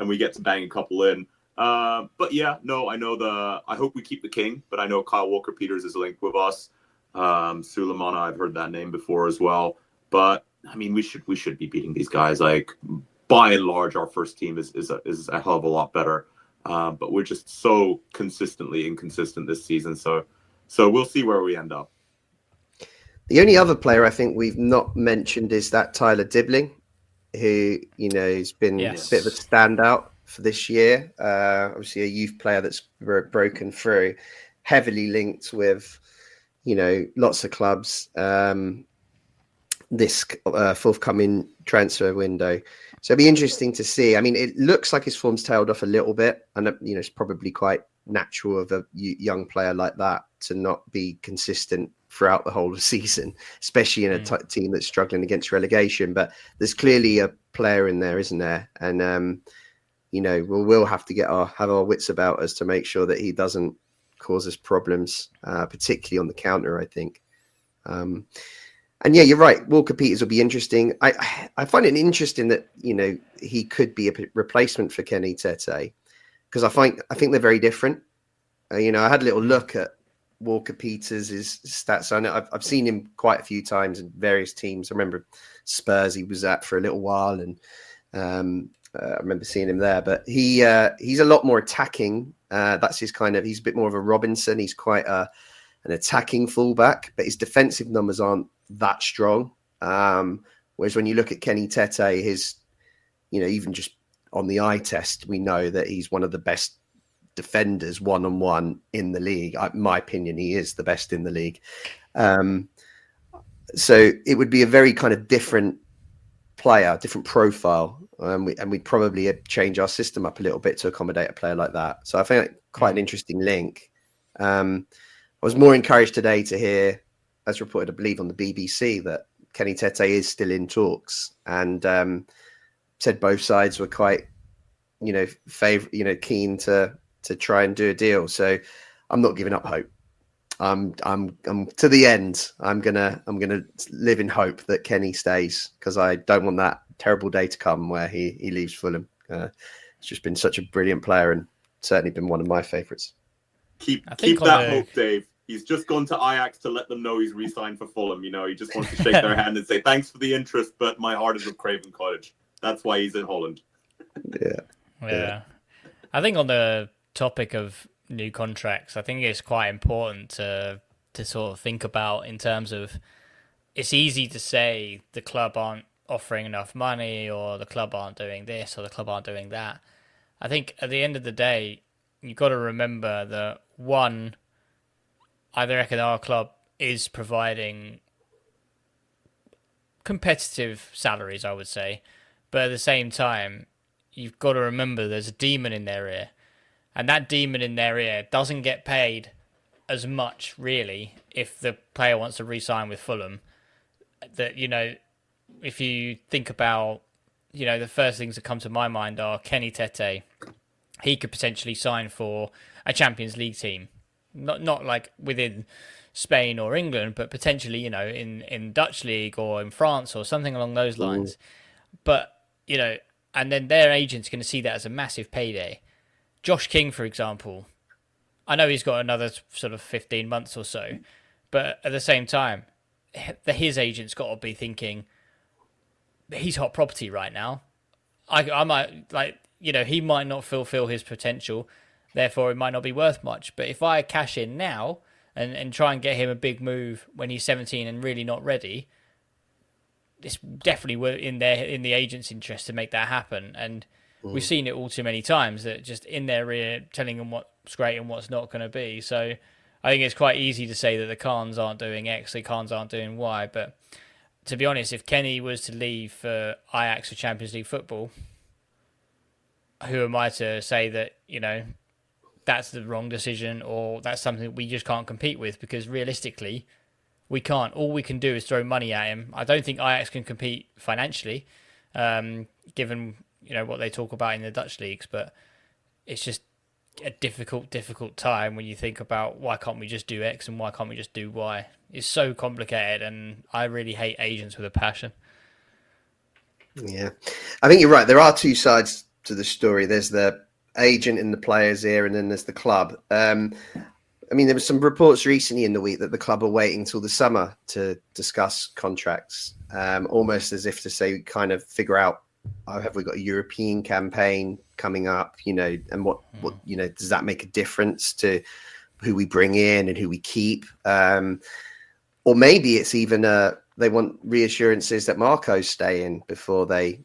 [SPEAKER 3] we get to bang a couple in. But yeah, no, I know I hope we keep the king, but I know Kyle Walker-Peters is linked with us. Sulemana, I've heard that name before as well. But I mean, we should be beating these guys. Like, by and large, our first team is a hell of a lot better. But we're just so consistently inconsistent this season. So we'll see where we end up.
[SPEAKER 2] The only other player I think we've not mentioned is that Tyler Dibbling, who, has been a bit of a standout for this year. Obviously a youth player that's broken through, heavily linked with, lots of clubs this forthcoming transfer window. So it'll be interesting to see. I mean, it looks like his form's tailed off a little bit, and it's probably quite natural of a young player like that to not be consistent throughout the whole of the season, especially in a team that's struggling against relegation. But there's clearly a player in there, isn't there? And we'll have to have our wits about us to make sure that he doesn't cause us problems, particularly on the counter, I think. And yeah, you're right. Walker Peters will be interesting. I find it interesting that he could be a replacement for Kenny Tete, because I think they're very different. I had a little look at Walker Peters' stats. I know I've seen him quite a few times in various teams. I remember Spurs he was at for a little while, and I remember seeing him there. But he's a lot more attacking. That's his kind of. He's a bit more of a Robinson. He's quite an attacking fullback, but his defensive numbers aren't that strong. Whereas when you look at Kenny Tete, his, even just on the eye test, we know that he's one of the best defenders one-on-one in the league. In my opinion, he is the best in the league. So it would be a very kind of different player, different profile. And we'd probably change our system up a little bit to accommodate a player like that. So I think quite an interesting link. I was more encouraged today to hear, as reported, I believe, on the BBC, that Kenny Tete is still in talks, and said both sides were quite, keen to try and do a deal. So I'm not giving up hope. I'm to the end. I'm gonna live in hope that Kenny stays, because I don't want that terrible day to come where he leaves Fulham. He's just been such a brilliant player, and certainly been one of my favourites.
[SPEAKER 3] Keep that hope, Dave. He's just gone to Ajax to let them know he's re-signed for Fulham. He just wants to shake their hand and say thanks for the interest, but my heart is with Craven Cottage. That's why he's in Holland.
[SPEAKER 4] Yeah. I think on the topic of new contracts, I think it's quite important to sort of think about, in terms of, it's easy to say the club aren't offering enough money, or the club aren't doing this, or the club aren't doing that. I think at the end of the day, you've got to remember that, one, I reckon our club is providing competitive salaries, I would say, but at the same time, you've got to remember there's a demon in their ear, and that demon in their ear doesn't get paid as much, really, if the player wants to re-sign with Fulham. That, if you think about, the first things that come to my mind are Kenny Tete. He could potentially sign for a Champions League team, not like within Spain or England, but potentially, in Dutch league or in France or something along those lines. But, and then their agent's going to see that as a massive payday. Josh King, for example, I know he's got another sort of 15 months or so, but at the same time, his agent's got to be thinking, he's hot property right now. I might, he might not fulfill his potential, therefore it might not be worth much. But if I cash in now and try and get him a big move when he's 17 and really not ready, it's definitely in the agent's interest to make that happen. And we've seen it all too many times, that just in their ear telling them what's great and what's not going to be. So I think it's quite easy to say that the Khans aren't doing X, the Khans aren't doing Y. But to be honest, if Kenny was to leave for Ajax or Champions League football, who am I to say that, that's the wrong decision, or that's something we just can't compete with? Because realistically, we can't. All we can do is throw money at him. I don't think Ajax can compete financially, given what they talk about in the Dutch leagues. But it's just a difficult time when you think about, why can't we just do X and why can't we just do Y? It's so complicated, and I really hate agents with a passion.
[SPEAKER 2] Yeah, I think you're right. There are two sides to the story. There's the agent in the player's ear, and then there's the club. There were some reports recently in the week that the club are waiting till the summer to discuss contracts, almost as if to say, kind of figure out, have we got a European campaign coming up, and what does that make a difference to who we bring in and who we keep? Or maybe it's even they want reassurances that Marco's staying before they,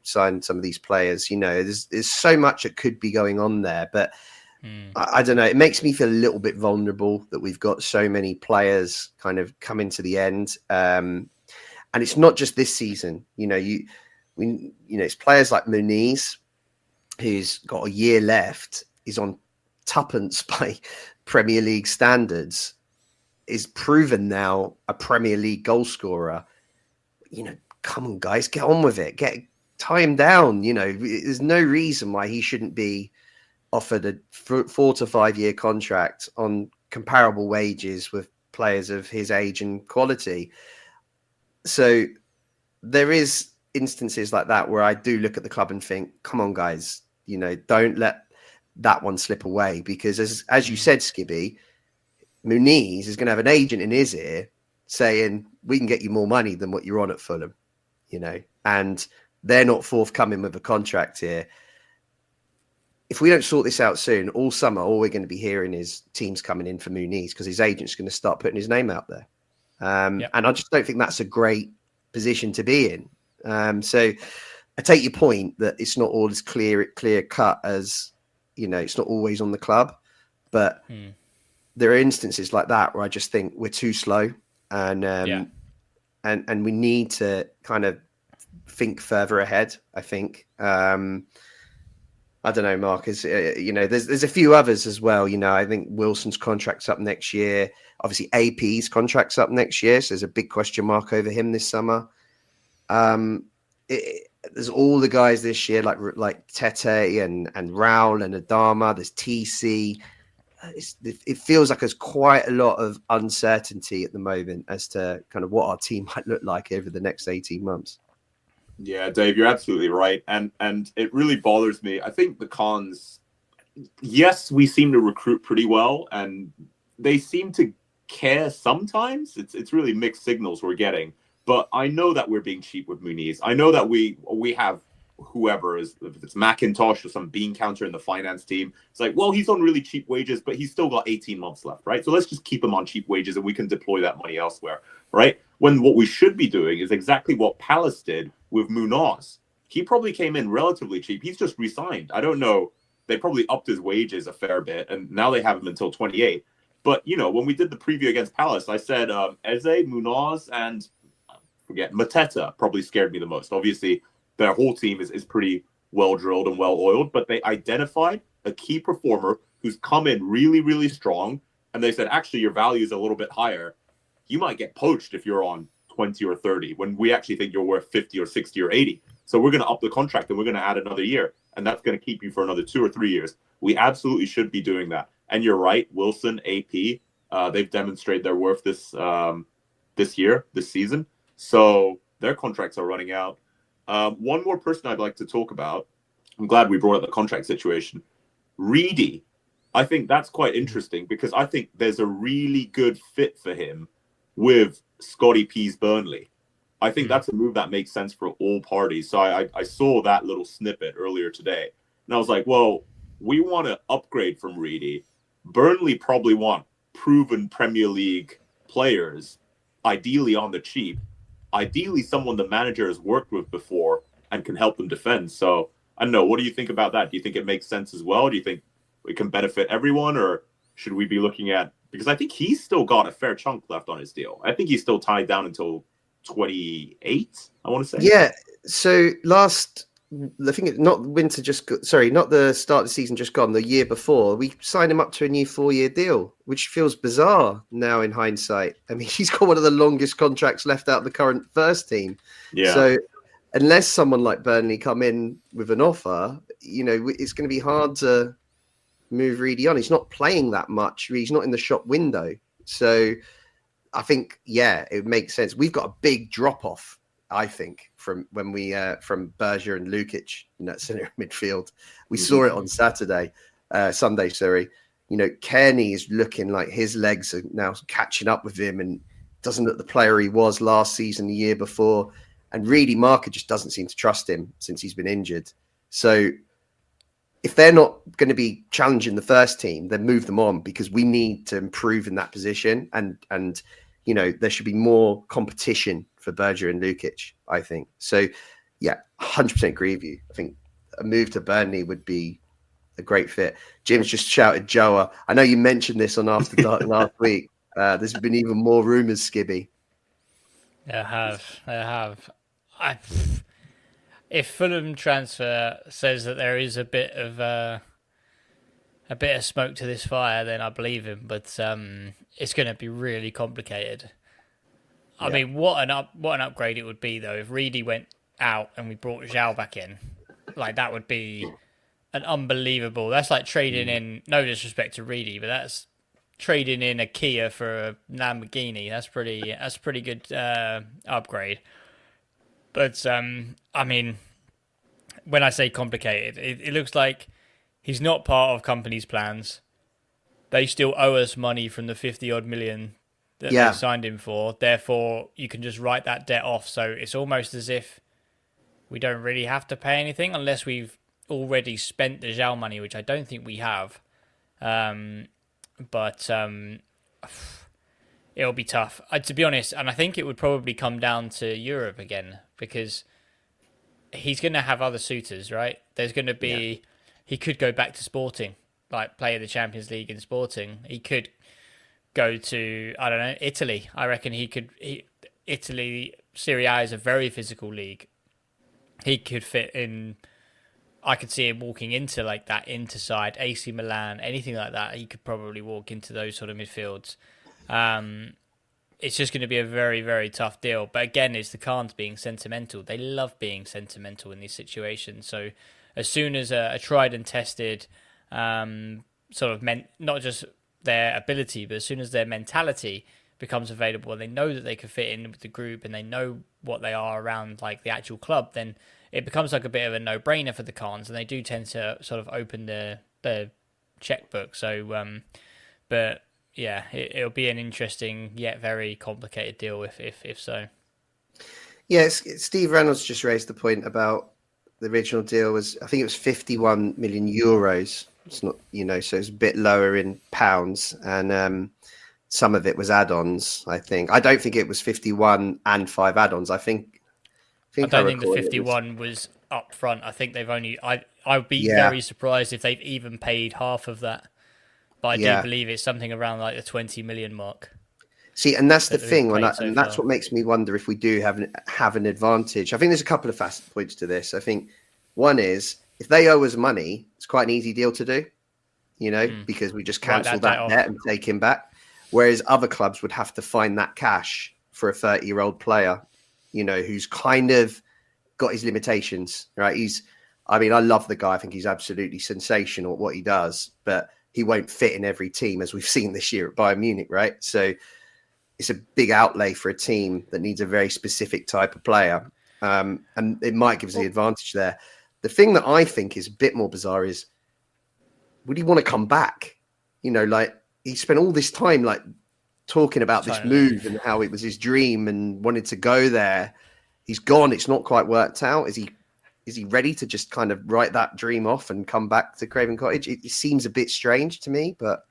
[SPEAKER 2] sign some of these players. There's so much that could be going on there, but I don't know. It makes me feel a little bit vulnerable that we've got so many players kind of coming to the end. And it's not just this season. It's players like Muniz, who's got a year left, is on tuppence by Premier League standards, is proven now a Premier League goal scorer. Come on, guys, get on with it. Tie him down. There's no reason why he shouldn't be offered a 4 to 5 year contract on comparable wages with players of his age and quality. So there is instances like that where I do look at the club and think, come on, guys, don't let that one slip away, because as you said, Skibby, Muniz is going to have an agent in his ear saying, we can get you more money than what you're on at Fulham, and they're not forthcoming with a contract here. If we don't sort this out soon, all summer, all we're going to be hearing is teams coming in for Muniz, because his agent's going to start putting his name out there. And I just don't think that's a great position to be in. So I take your point that it's not all as clear cut as, it's not always on the club, but there are instances like that where I just think we're too slow, and we need to kind of think further ahead, I think. I don't know, Mark. There's a few others as well. I think Wilson's contract's up next year. Obviously, AP's contract's up next year, so there's a big question mark over him this summer. There's all the guys this year, like Tete and Raul and Adama. There's TC. It feels like there's quite a lot of uncertainty at the moment as to kind of what our team might look like over the next 18 months.
[SPEAKER 3] Yeah, Dave, you're absolutely right. And it really bothers me. I think the cons, yes, we seem to recruit pretty well, and they seem to care sometimes. It's really mixed signals we're getting. But I know that we're being cheap with Muniz. I know that we have whoever is, if it's Macintosh or some bean counter in the finance team. It's like, well, he's on really cheap wages, but he's still got 18 months left, right? So let's just keep him on cheap wages and we can deploy that money elsewhere, right? When what we should be doing is exactly what Palace did with Munoz. He probably came in relatively cheap. He's just re-signed. I don't know. They probably upped his wages a fair bit, and now they have him until 28. But, when we did the preview against Palace, I said Eze, Munoz, and forget Mateta probably scared me the most. Obviously, their whole team is pretty well drilled and well oiled, but they identified a key performer who's come in really, really strong. And they said, actually, your value is a little bit higher. You might get poached if you're on 20 or 30 when we actually think you're worth 50 or 60 or 80. So we're going to up the contract and we're going to add another year. And that's going to keep you for another 2 or 3 years. We absolutely should be doing that. And you're right, Wilson, AP, they've demonstrated their worth this season. So their contracts are running out. One more person I'd like to talk about. I'm glad we brought up the contract situation. Reedy. I think that's quite interesting because I think there's a really good fit for him with Scotty P's Burnley. I think that's a move that makes sense for all parties. So I saw that little snippet earlier today. And I was like, well, we want to upgrade from Reedy. Burnley probably want proven Premier League players, ideally on the cheap. Ideally, someone the manager has worked with before and can help them defend. So I don't know. What do you think about that? Do you think it makes sense as well? Do you think it can benefit everyone, or should we be looking at, because I think he's still got a fair chunk left on his deal. I think he's still tied down until 28, I want to say.
[SPEAKER 2] Yeah. So I think not the start of the season just gone, the year before, we signed him up to a new 4-year deal, which feels bizarre now in hindsight. I mean, he's got one of the longest contracts left out of the current first team.
[SPEAKER 3] Yeah.
[SPEAKER 2] So unless someone like Burnley come in with an offer, it's going to be hard to move Reedy on. He's not playing that much. He's not in the shop window. So I think, it makes sense. We've got a big drop off, I think, from when we from Berger and Lukic in that centre midfield. We saw it on Sunday. Kearney is looking like his legs are now catching up with him and doesn't look the player he was last season, the year before. And Reedy, Marker just doesn't seem to trust him since he's been injured. So if they're not going to be challenging the first team, then move them on, because we need to improve in that position. And there should be more competition for Berger and Lukic, I think. So, 100% agree with you. I think a move to Burnley would be a great fit. Jim's just shouted Joa. I know you mentioned this on After Dark last week. There's been even more rumours, Skibby.
[SPEAKER 4] There have. If Fulham transfer says that there is a bit of smoke to this fire, then I believe him. But it's going to be really complicated. I mean, what an upgrade it would be though if Reedy went out and we brought Zhao back in. Like, that would be an unbelievable. That's like trading in. No disrespect to Reedy, but that's trading in a Kia for a Lamborghini. That's pretty good upgrade. But I mean, when I say complicated, it looks like he's not part of company's plans. They still owe us money from the 50-odd million that they signed him for. Therefore, you can just write that debt off. So it's almost as if we don't really have to pay anything unless we've already spent the Zhao money, which I don't think we have. But it'll be tough, to be honest. And I think it would probably come down to Europe again, because he's going to have other suitors, right? There's going to be... He could go back to Sporting, like play the Champions League in Sporting. He could go to, I don't know, Italy. I reckon Italy, Serie A is a very physical league. He could fit in I could see him walking into like that Inter side, AC Milan, anything like that. He could probably walk into those sort of midfields. It's just going to be a very, very tough deal. But again, it's the Khans being sentimental. They love being sentimental in these situations. So as soon as a tried and tested sort of not just their ability, but as soon as their mentality becomes available and they know that they can fit in with the group and they know what they are around like the actual club, then it becomes like a bit of a no-brainer for the Khans, and they do tend to sort of open the checkbook. So, but yeah, it'll be an interesting yet very complicated deal if so.
[SPEAKER 2] Yeah, Steve Reynolds just raised the point about the original deal was, I think it was 51 million euros. It's not, so it's a bit lower in pounds, and some of it was add-ons. I think. I don't think it was 51 and 5 add-ons. I don't think
[SPEAKER 4] the 51 was up front. I think they've only. I would be very surprised if they've even paid half of that. But I do believe it's something around like the 20 million mark.
[SPEAKER 2] See, and that's the thing, and that's what makes me wonder if we do have an advantage. I think there's a couple of facet points to this. I think one is if they owe us money, it's quite an easy deal to do, because we just cancel that debt and take him back. Whereas other clubs would have to find that cash for a 30-year-old player, who's kind of got his limitations, right? I love the guy. I think he's absolutely sensational at what he does, but he won't fit in every team, as we've seen this year at Bayern Munich, right? So it's a big outlay for a team that needs a very specific type of player. And it might give us the advantage there. The thing that I think is a bit more bizarre is, would he want to come back? He spent all this time talking about this move and how it was his dream and wanted to go there. He's gone. It's not quite worked out. Is he ready to just kind of write that dream off and come back to Craven Cottage? It seems a bit strange to me, but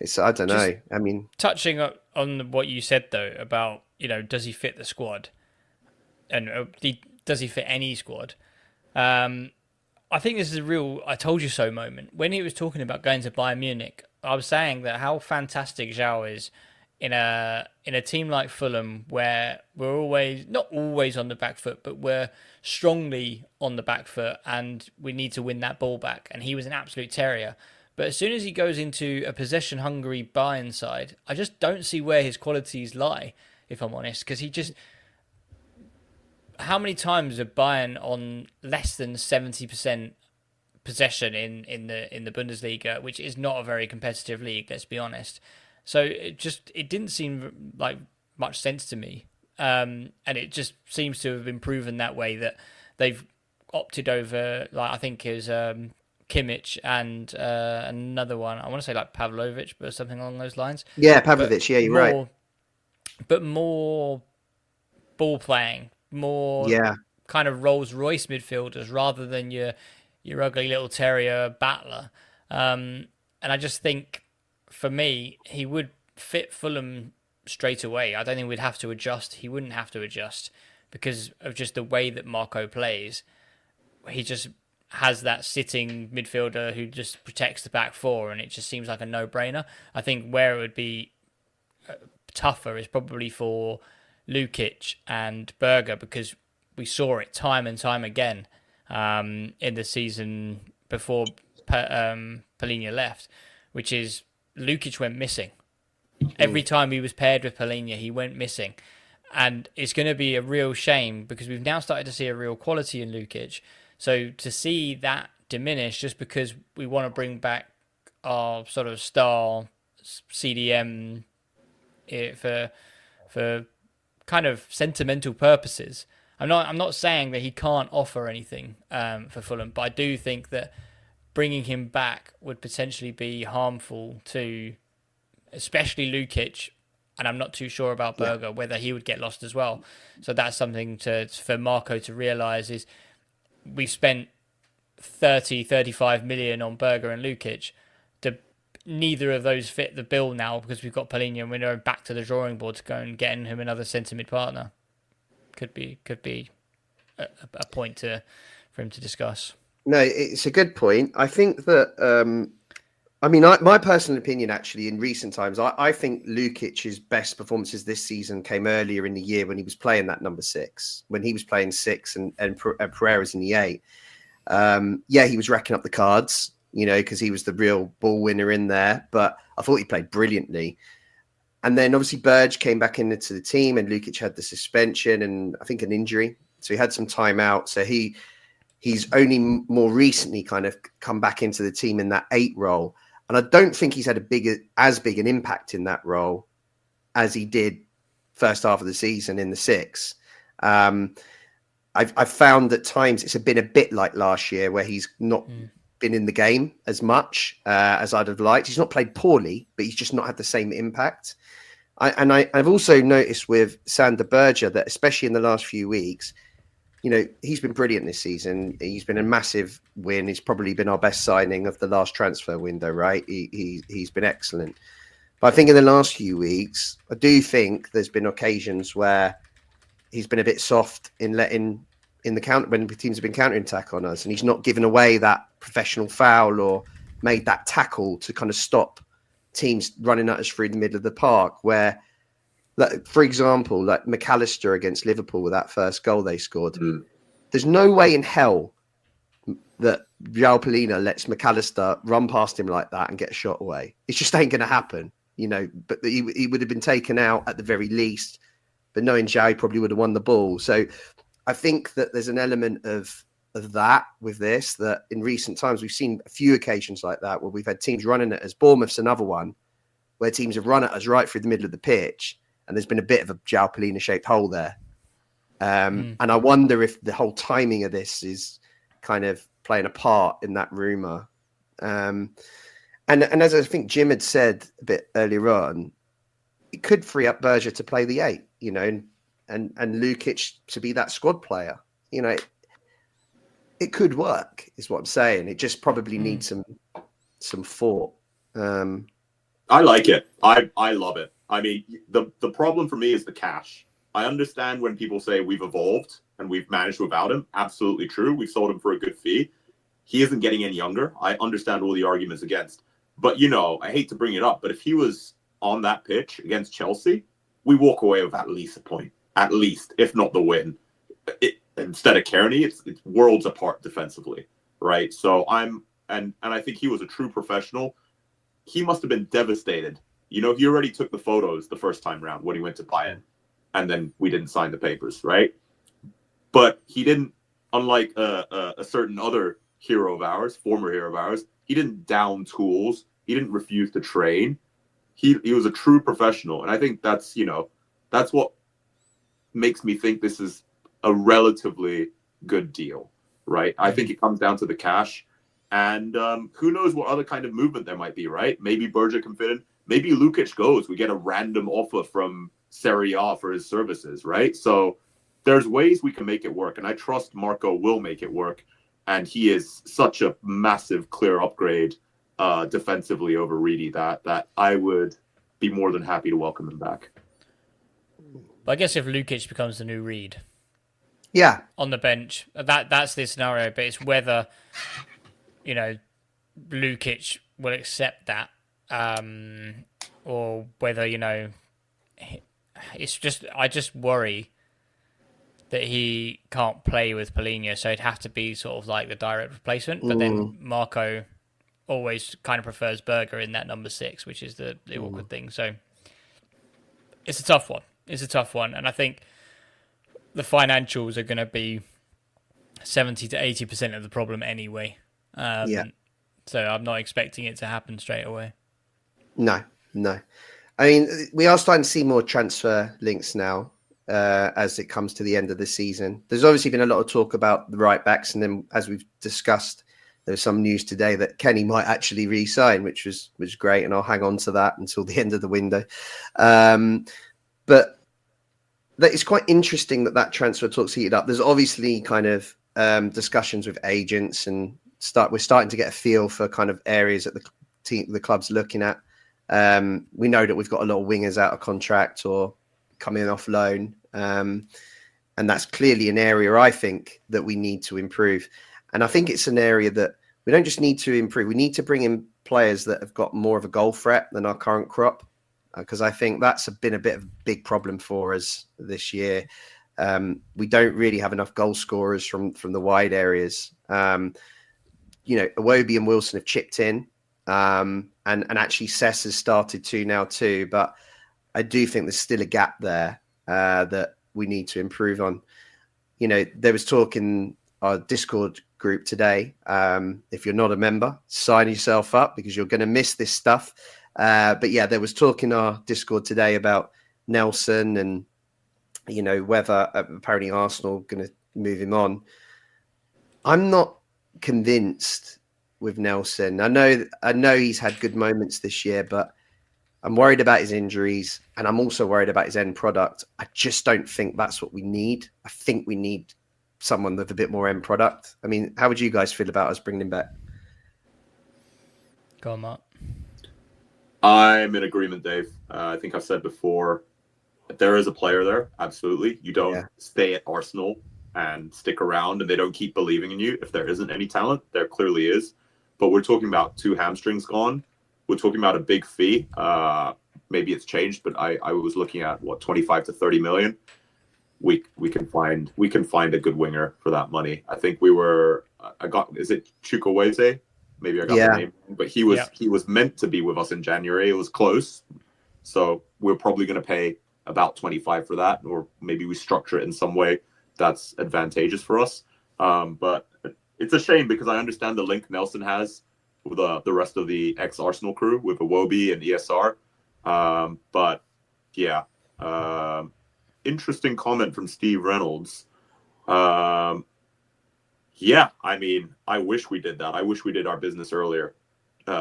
[SPEAKER 2] it's, I don't know. I mean,
[SPEAKER 4] touching on what you said though about, does he fit the squad and does he fit any squad? I think this is a real I told you so moment. When he was talking about going to Bayern Munich, I was saying that how fantastic João is in a team like Fulham, where we're not always on the back foot, but we're strongly on the back foot and we need to win that ball back. And he was an absolute terrier. But as soon as he goes into a possession-hungry Bayern side, I just don't see where his qualities lie, if I'm honest, because he just... How many times are Bayern on less than 70% possession in the Bundesliga, which is not a very competitive league, let's be honest. So it didn't seem like much sense to me, and it just seems to have been proven that way, that they've opted over, like I think is Kimmich and another one. I want to say like Pavlovic, but something along those lines.
[SPEAKER 2] Yeah, Pavlovic. Yeah, you're right.
[SPEAKER 4] But more ball playing, more kind of Rolls Royce midfielders rather than your ugly little terrier battler. And I just think, for me, he would fit Fulham straight away. I don't think we'd have to adjust. He wouldn't have to adjust because of just the way that Marco plays. He just has that sitting midfielder who just protects the back four, and it just seems like a no-brainer. I think where it would be tougher is probably for Lukic and Berger, because we saw it time and time again in the season before Palhinha left, which is Lukic went missing. Every time he was paired with Palhinha, he went missing. And it's going to be a real shame because we've now started to see a real quality in Lukic. So to see that diminish just because we want to bring back our sort of star CDM for kind of sentimental purposes. I'm not saying that he can't offer anything for Fulham, but I do think that bringing him back would potentially be harmful to, especially Lukic, and I'm not too sure about Berger, whether he would get lost as well. So that's something for Marco to realise is we've spent 35 million on Berger and Lukic. Neither of those fit the bill now because we've got Palhinha and we're back to the drawing board to go and get him another centre mid partner. Could be a point for him to discuss.
[SPEAKER 2] No, it's a good point. I think that I mean, my personal opinion, actually, in recent times, I think Lukic's best performances this season came earlier in the year when he was playing that number 6, when he was playing 6 and Pereira's in the 8. Yeah, he was racking up the cards, because he was the real ball winner in there. But I thought he played brilliantly. And then obviously Burge came back into the team, and Lukic had the suspension and I think an injury. So he had some time out. So he's only more recently kind of come back into the team in that 8 role. And I don't think he's had as big an impact in that role as he did first half of the season in the 6. I've found at times it's been a bit like last year where he's not been in the game as much as I'd have liked. He's not played poorly, but he's just not had the same impact. I've also noticed with Sander Berger that especially in the last few weeks, he's been brilliant this season. He's been a massive win. He's probably been our best signing of the last transfer window, right? He's been excellent. But I think in the last few weeks, I do think there's been occasions where he's been a bit soft in letting in the counter when the teams have been counterattack on us, and he's not given away that professional foul or made that tackle to kind of stop teams running at us through the middle of the park. Where, like, for example, like McAllister against Liverpool with that first goal they scored, there's no way in hell that João Polina lets McAllister run past him like that and get a shot away. It just ain't going to happen, But he would have been taken out at the very least. But knowing João probably would have won the ball. So I think that there's an element of that with this, that in recent times we've seen a few occasions like that where we've had teams running at us. Bournemouth's another one where teams have run at us right through the middle of the pitch, and there's been a bit of a João Polina shaped hole there. And I wonder if the whole timing of this is kind of playing a part in that rumour. And as I think Jim had said a bit earlier on, it could free up Berger to play the 8, and Lukic to be that squad player. It could work, is what I'm saying. It just probably needs some thought.
[SPEAKER 3] I like it. I love it. I mean, the problem for me is the cash. I understand when people say we've evolved and we've managed without him. Absolutely true. We've sold him for a good fee. He isn't getting any younger. I understand all the arguments against. But, I hate to bring it up, but if he was on that pitch against Chelsea, we walk away with at least a point. At least, if not the win. Instead of Kearney, it's worlds apart defensively, right? So and I think he was a true professional. He must have been devastated. He already took the photos the first time round when he went to Bayern, and then we didn't sign the papers, right? But he didn't, unlike a certain other hero of ours, former hero of ours, he didn't down tools. He didn't refuse to train. He was a true professional, and I think that's that's what makes me think this is a relatively good deal, right? I think it comes down to the cash, and who knows what other kind of movement there might be, right? Maybe Berger can fit in. Maybe Lukic goes. We get a random offer from Serie A for his services, right? So there's ways we can make it work, and I trust Marco will make it work, and he is such a massive, clear upgrade defensively over Reedy that I would be more than happy to welcome him back.
[SPEAKER 4] But I guess if Lukic becomes the new Reed,
[SPEAKER 2] Yeah,
[SPEAKER 4] on the bench, that's the scenario. But it's whether Lukic will accept that, or whether it's just I just worry that he can't play with Polina, so it'd have to be sort of like the direct replacement. But then Marco always kind of prefers Berger in that number 6, which is the awkward thing. So it's a tough one. And I think the financials are going to be 70 to 80% of the problem anyway. So I'm not expecting it to happen straight away.
[SPEAKER 2] No. I mean, we are starting to see more transfer links now as it comes to the end of the season. There's obviously been a lot of talk about the right backs, and then as we've discussed, there's some news today that Kenny might actually re-sign, which was great, and I'll hang on to that until the end of the window. But it's quite interesting that transfer talk's heated up. There's obviously kind of discussions with agents, and we're starting to get a feel for kind of areas that the club's looking at. We know that we've got a lot of wingers out of contract or coming off loan, and that's clearly an area I think that we need to improve. And I think it's an area that we don't just need to improve. We need to bring in players that have got more of a goal threat than our current crop, because I think that's been a bit of a big problem for us this year. We don't really have enough goal scorers from the wide areas. Iwobi and Wilson have chipped in, and actually Cess has started to now too. But I do think there's still a gap there that we need to improve on. There was talk in our Discord group today. If you're not a member, sign yourself up because you're going to miss this stuff. But yeah, there was talk in our Discord today about Nelson and, whether apparently Arsenal are going to move him on. I'm not convinced with Nelson. I know he's had good moments this year, but I'm worried about his injuries, and I'm also worried about his end product. I just don't think that's what we need. I think we need someone with a bit more end product. I mean, how would you guys feel about us bringing him back?
[SPEAKER 4] Go on, Mark.
[SPEAKER 3] I'm in agreement, Dave. I think I've said before, there is a player there. Absolutely. You don't stay at Arsenal and stick around and they don't keep believing in you. If there isn't any talent, there clearly is. But we're talking about 2 hamstrings gone. We're talking about a big fee. Maybe it's changed, but I was looking at 25 to 30 million. We can find a good winger for that money. I think is it Chukwueze? Maybe I got the name, but he was meant to be with us in January. It was close, so we're probably going to pay about 25 for that, or maybe we structure it in some way that's advantageous for us. But it's a shame because I understand the link Nelson has with the rest of the ex-Arsenal crew with Iwobi and ESR. But yeah, interesting comment from Steve Reynolds. Yeah, I mean, I wish we did that. I wish we did our business earlier.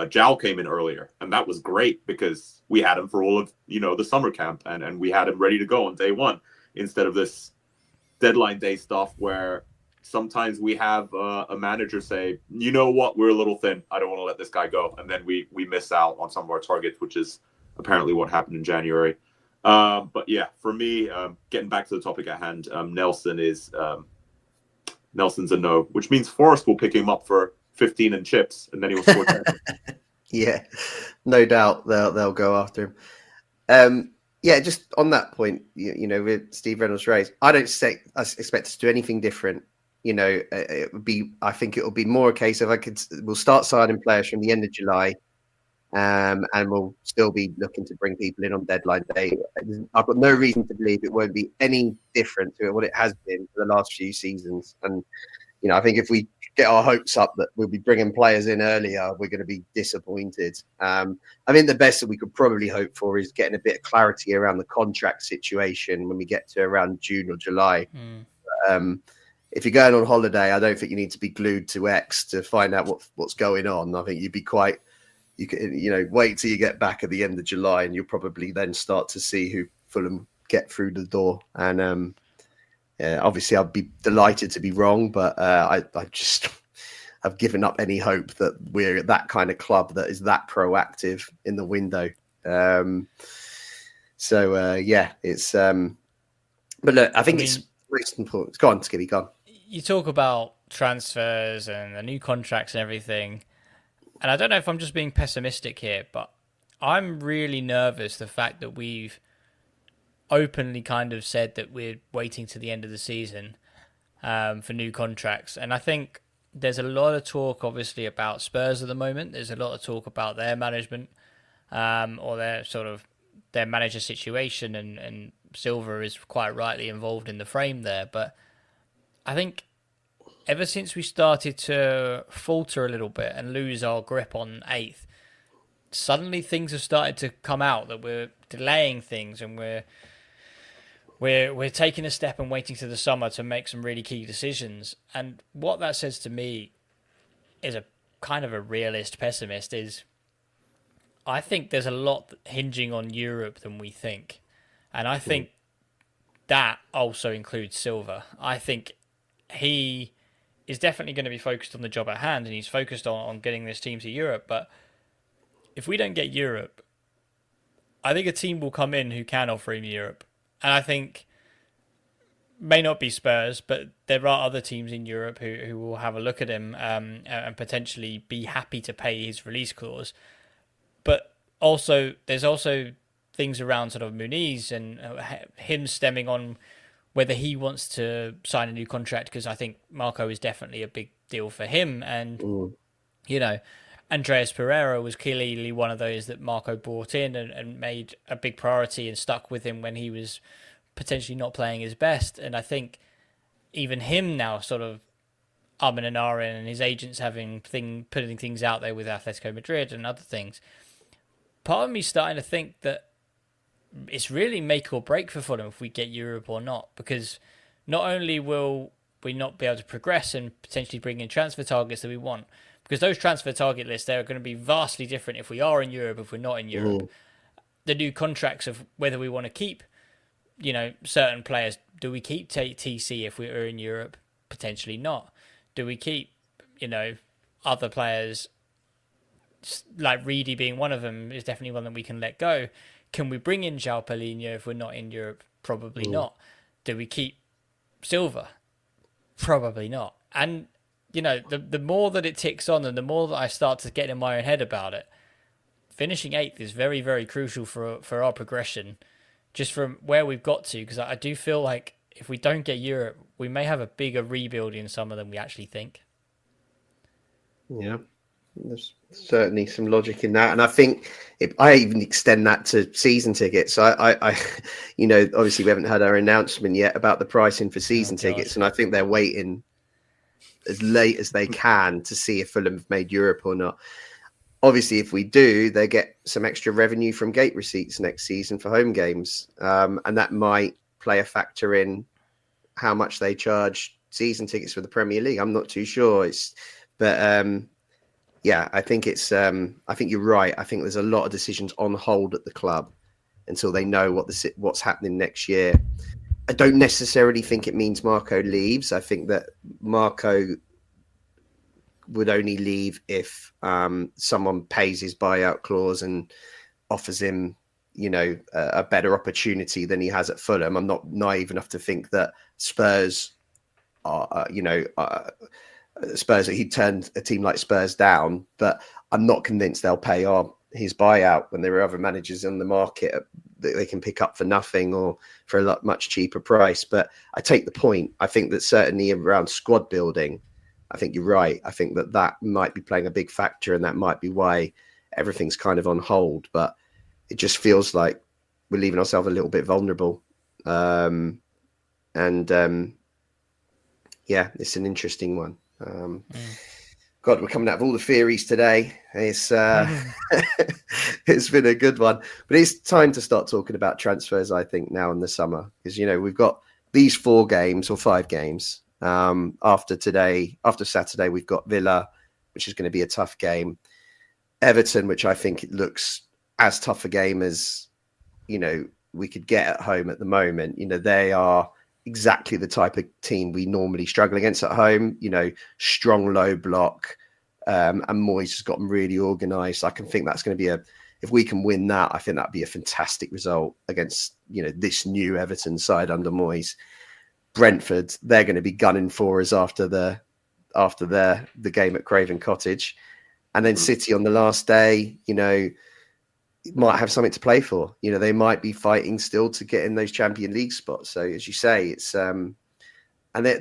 [SPEAKER 3] Jao came in earlier, and that was great because we had him for all of the summer camp, and we had him ready to go on day one instead of this deadline day stuff where sometimes we have a manager say, you know what, we're a little thin. I don't want to let this guy go, and then we miss out on some of our targets, which is apparently what happened in January. But yeah, for me, getting back to the topic at hand, Nelson's a no, which means Forrest will pick him up for 15 and chips, and then he'll score 10.
[SPEAKER 2] Yeah, no doubt they'll go after him. Yeah, just on that point, with Steve Reynolds raised, I don't expect us to do anything different. I think it will be more a case of we'll start signing players from the end of July, and we'll still be looking to bring people in on deadline day. I've got no reason to believe it won't be any different to what it has been for the last few seasons. And I think if we get our hopes up that we'll be bringing players in earlier, we're going to be disappointed. I think the best that we could probably hope for is getting a bit of clarity around the contract situation when we get to around June or July. If you're going on holiday, I don't think you need to be glued to X to find out what's going on. I think you can wait till you get back at the end of July, and you'll probably then start to see who Fulham get through the door. And obviously, I'd be delighted to be wrong, but I've given up any hope that we're that kind of club that is that proactive in the window. It's. But look, I think it's most important. Go on, Skibby, go on.
[SPEAKER 4] You talk about transfers and the new contracts and everything. And I don't know if I'm just being pessimistic here, but I'm really nervous the fact that we've openly kind of said that we're waiting to the end of the season for new contracts. And I think there's a lot of talk, obviously, about Spurs at the moment. There's a lot of talk about their management or their manager situation, and Silva is quite rightly involved in the frame there. But I think ever since we started to falter a little bit and lose our grip on 8th, suddenly things have started to come out that we're delaying things, and we're taking a step and waiting to the summer to make some really key decisions. And what that says to me is a kind of a realist pessimist is I think there's a lot hinging on Europe than we think. And I think that also includes Silva. I think he is definitely going to be focused on the job at hand, and he's focused on getting this team to Europe. But if we don't get Europe, I think a team will come in who can offer him Europe. And I think may not be Spurs, but there are other teams in Europe who will have a look at him and potentially be happy to pay his release clause. But also, there's also things around sort of Muniz and him stemming on whether he wants to sign a new contract, because I think Marco is definitely a big deal for him. And, you know, Andreas Pereira was clearly one of those that Marco brought in and made a big priority and stuck with him when he was potentially not playing his best. And I think even him now sort of and ahhing, and his agents putting things out there with Atletico Madrid and other things. Part of me starting to think that it's really make or break for Fulham if we get Europe or not, because not only will we not be able to progress and potentially bring in transfer targets that we want, because those transfer target lists, they're going to be vastly different if we are in Europe, if we're not in Europe. The new contracts of whether we want to keep, you know, certain players. Do we keep TC if we are in Europe? Potentially not. Do we keep, you know, other players, like Reedy being one of them, is definitely one that we can let go. Can we bring in João Paulinho if we're not in Europe? Probably not. Do we keep Silva? Probably not. And, you know, the more that it ticks on and the more that I start to get in my own head about it, finishing 8th is very, very crucial for our progression, just from where we've got to, because I do feel like if we don't get Europe, we may have a bigger rebuild in summer than we actually think.
[SPEAKER 2] Yeah, there's certainly some logic in that. And I think I even extend that to season tickets. I you know, obviously we haven't had our announcement yet about the pricing for season tickets. And I think they're waiting as late as they can to see if Fulham have made Europe or not. Obviously, if we do, they get some extra revenue from gate receipts next season for home games. And that might play a factor in how much they charge season tickets for the Premier League. I'm not too sure. Yeah, I think I think you're right. I think there's a lot of decisions on hold at the club until they know what's happening next year. I don't necessarily think it means Marco leaves. I think that Marco would only leave if someone pays his buyout clause and offers him, you know, a better opportunity than he has at Fulham. I'm not naive enough to think that Spurs are, Spurs, he turned a team like Spurs down, but I'm not convinced they'll pay his buyout when there are other managers on the market that they can pick up for nothing or for a much cheaper price. But I take the point. I think that certainly around squad building, I think you're right. I think that might be playing a big factor, and that might be why everything's kind of on hold. But it just feels like we're leaving ourselves a little bit vulnerable. Yeah, it's an interesting one. God, we're coming out of all the theories today. It's it's been a good one, but it's time to start talking about transfers, I think, now in the summer, because, you know, we've got these 4 games or 5 games. After Saturday, we've got Villa, which is going to be a tough game. Everton, which I think it looks as tough a game as, you know, we could get at home at the moment. You know, they are exactly the type of team we normally struggle against at home, you know, strong low block. And Moyes has got them really organised. I can think that's going to be if we can win that, I think that'd be a fantastic result against, you know, this new Everton side under Moyes. Brentford, they're going to be gunning for us after the game at Craven Cottage. And then City on the last day, you know, might have something to play for. You know, they might be fighting still to get in those Champions League spots. So as you say, it's and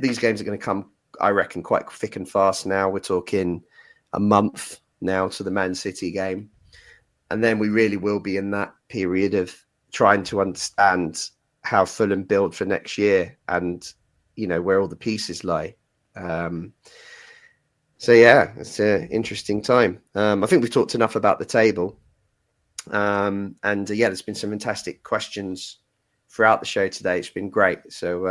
[SPEAKER 2] these games are going to come, I reckon, quite thick and fast now. We're talking a month now to the Man City game. And then we really will be in that period of trying to understand how Fulham build for next year and, you know, where all the pieces lie. So yeah, it's an interesting time. I think we've talked enough about the table. Yeah, there's been some fantastic questions throughout the show today. It's been great. So,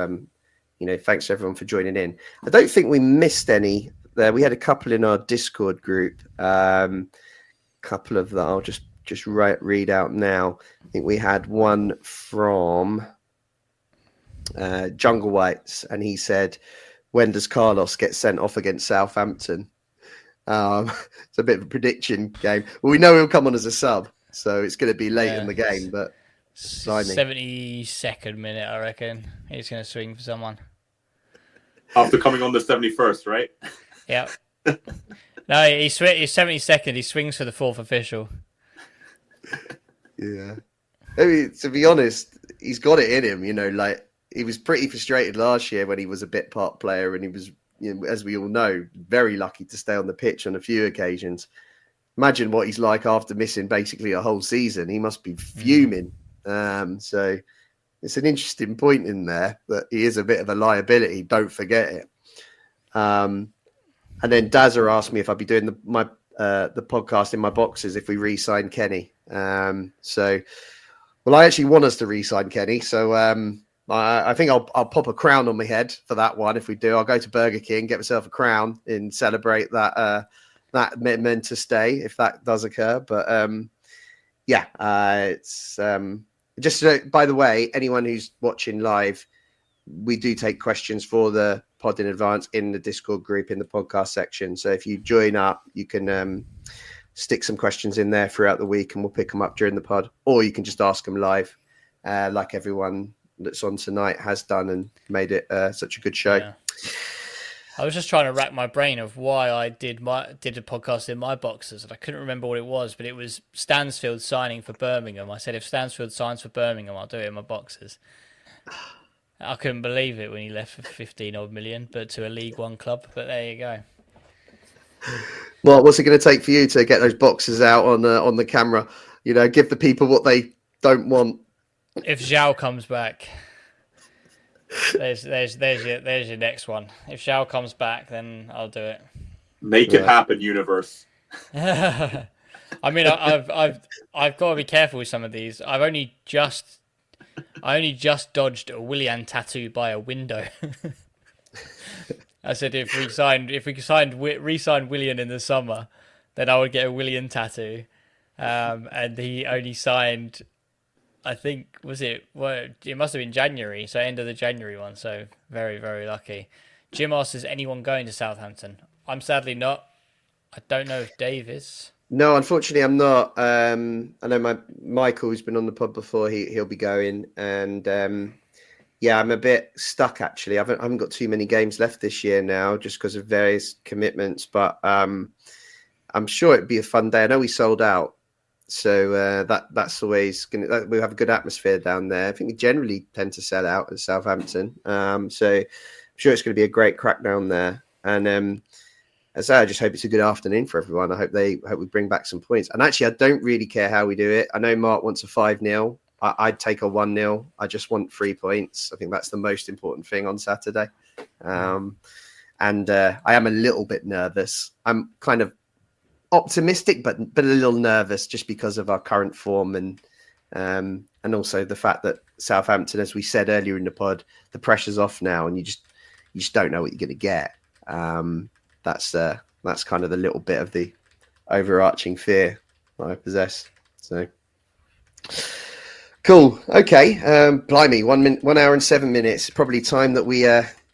[SPEAKER 2] you know, thanks everyone for joining in. I don't think we missed any there. We had a couple in our Discord group. Couple of that I'll just read out now. I think we had one from Jungle Whites, and he said, when does Carlos get sent off against Southampton? It's a bit of a prediction game. Well, we know he'll come on as a sub, so it's going to be late in the game. But Blimey.
[SPEAKER 4] 72nd minute, I reckon. He's going to swing for someone.
[SPEAKER 3] After coming on the 71st, right?
[SPEAKER 4] Yeah. No, he's 72nd. He swings for the fourth official.
[SPEAKER 2] Yeah. I mean, to be honest, he's got it in him. You know, like he was pretty frustrated last year when he was a bit part player, and he was, you know, as we all know, very lucky to stay on the pitch on a few occasions. Imagine what he's like after missing basically a whole season. He must be fuming. So it's an interesting point in there, but he is a bit of a liability. Don't forget it. And then Dazza asked me if I'd be doing the podcast in my boxes if we re-sign Kenny. Well, I actually want us to re-sign Kenny. So I think I'll pop a crown on my head for that one. If we do, I'll go to Burger King, get myself a crown and celebrate that momentous day if that does occur. But it's just by the way, anyone who's watching live, we do take questions for the pod in advance in the Discord group in the podcast section. So if you join up, you can stick some questions in there throughout the week and we'll pick them up during the pod, or you can just ask them live, like everyone that's on tonight has done and made it such a good show.
[SPEAKER 4] Yeah. I was just trying to rack my brain of why I did a podcast in my boxes, and I couldn't remember what it was, but it was Stansfield signing for Birmingham. I said, if Stansfield signs for Birmingham, I'll do it in my boxes. I couldn't believe it when he left for 15 odd million, but to a League One club. But there you go.
[SPEAKER 2] Well, what's it going to take for you to get those boxes out on the camera? You know, give the people what they don't want.
[SPEAKER 4] If Zhao comes back, there's your next one. If Zhao comes back, then I'll do it.
[SPEAKER 3] Make it happen, universe.
[SPEAKER 4] I mean, I've got to be careful with some of these. I only just dodged a Willian tattoo by a window. I said if we re-signed Willian in the summer, then I would get a Willian tattoo. And he only signed, I think, it must have been January, so end of the January one. So very, very lucky. Jim asks, is anyone going to Southampton? I'm sadly not. I don't know if Dave is.
[SPEAKER 2] No, unfortunately, I'm not. I know Michael, who's been on the pod before, he'll be going, and I'm a bit stuck actually. I haven't got too many games left this year now, just because of various commitments. But I'm sure it'd be a fun day. I know we sold out, so that's always we have a good atmosphere down there. I think we generally tend to sell out at Southampton, so I'm sure it's going to be a great crack down there. And as I just hope it's a good afternoon for everyone. I hope we bring back some points. And actually, I don't really care how we do it. I know Mark wants a 5-0. I'd take a 1-0. I just want 3 points. I think that's the most important thing on Saturday. And I am a little bit nervous. I'm kind of optimistic, but a little nervous just because of our current form and also the fact that Southampton, as we said earlier in the pod, the pressure's off now, and you just don't know what you're going to get. That's kind of the little bit of the overarching fear that I possess. So cool. Okay. Blimey, 1 hour and 7 minutes. Probably time that we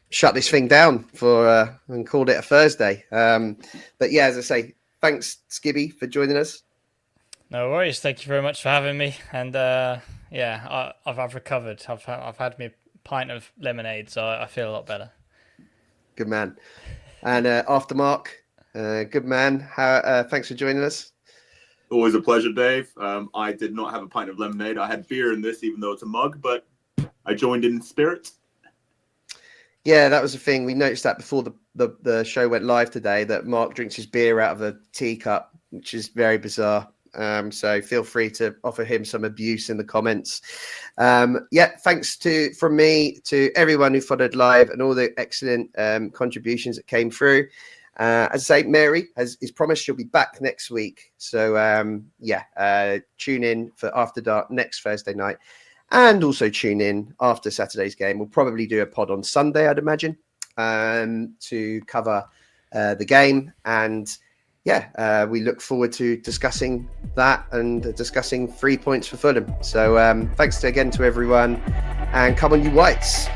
[SPEAKER 2] shut this thing down and called it a Thursday. But yeah, as I say, thanks Skibby for joining us.
[SPEAKER 4] No worries. Thank you very much for having me. And I've recovered. I've had me a pint of lemonade, so I feel a lot better.
[SPEAKER 2] Good man. And after Mark, good man. Thanks for joining us.
[SPEAKER 3] Always a pleasure, Dave. I did not have a pint of lemonade. I had beer in this, even though it's a mug, but I joined in spirit.
[SPEAKER 2] Yeah, that was the thing. We noticed that before the show went live today, that Mark drinks his beer out of a teacup, which is very bizarre. So feel free to offer him some abuse in the comments. Thanks from me to everyone who followed live and all the excellent contributions that came through. As I say, Mary is promised she'll be back next week. So tune in for After Dark next Thursday night, and also tune in after Saturday's game. We'll probably do a pod on Sunday, I'd imagine, to cover the game. And we look forward to discussing that and discussing 3 points for Fulham. So thanks again to everyone, and come on, you Whites.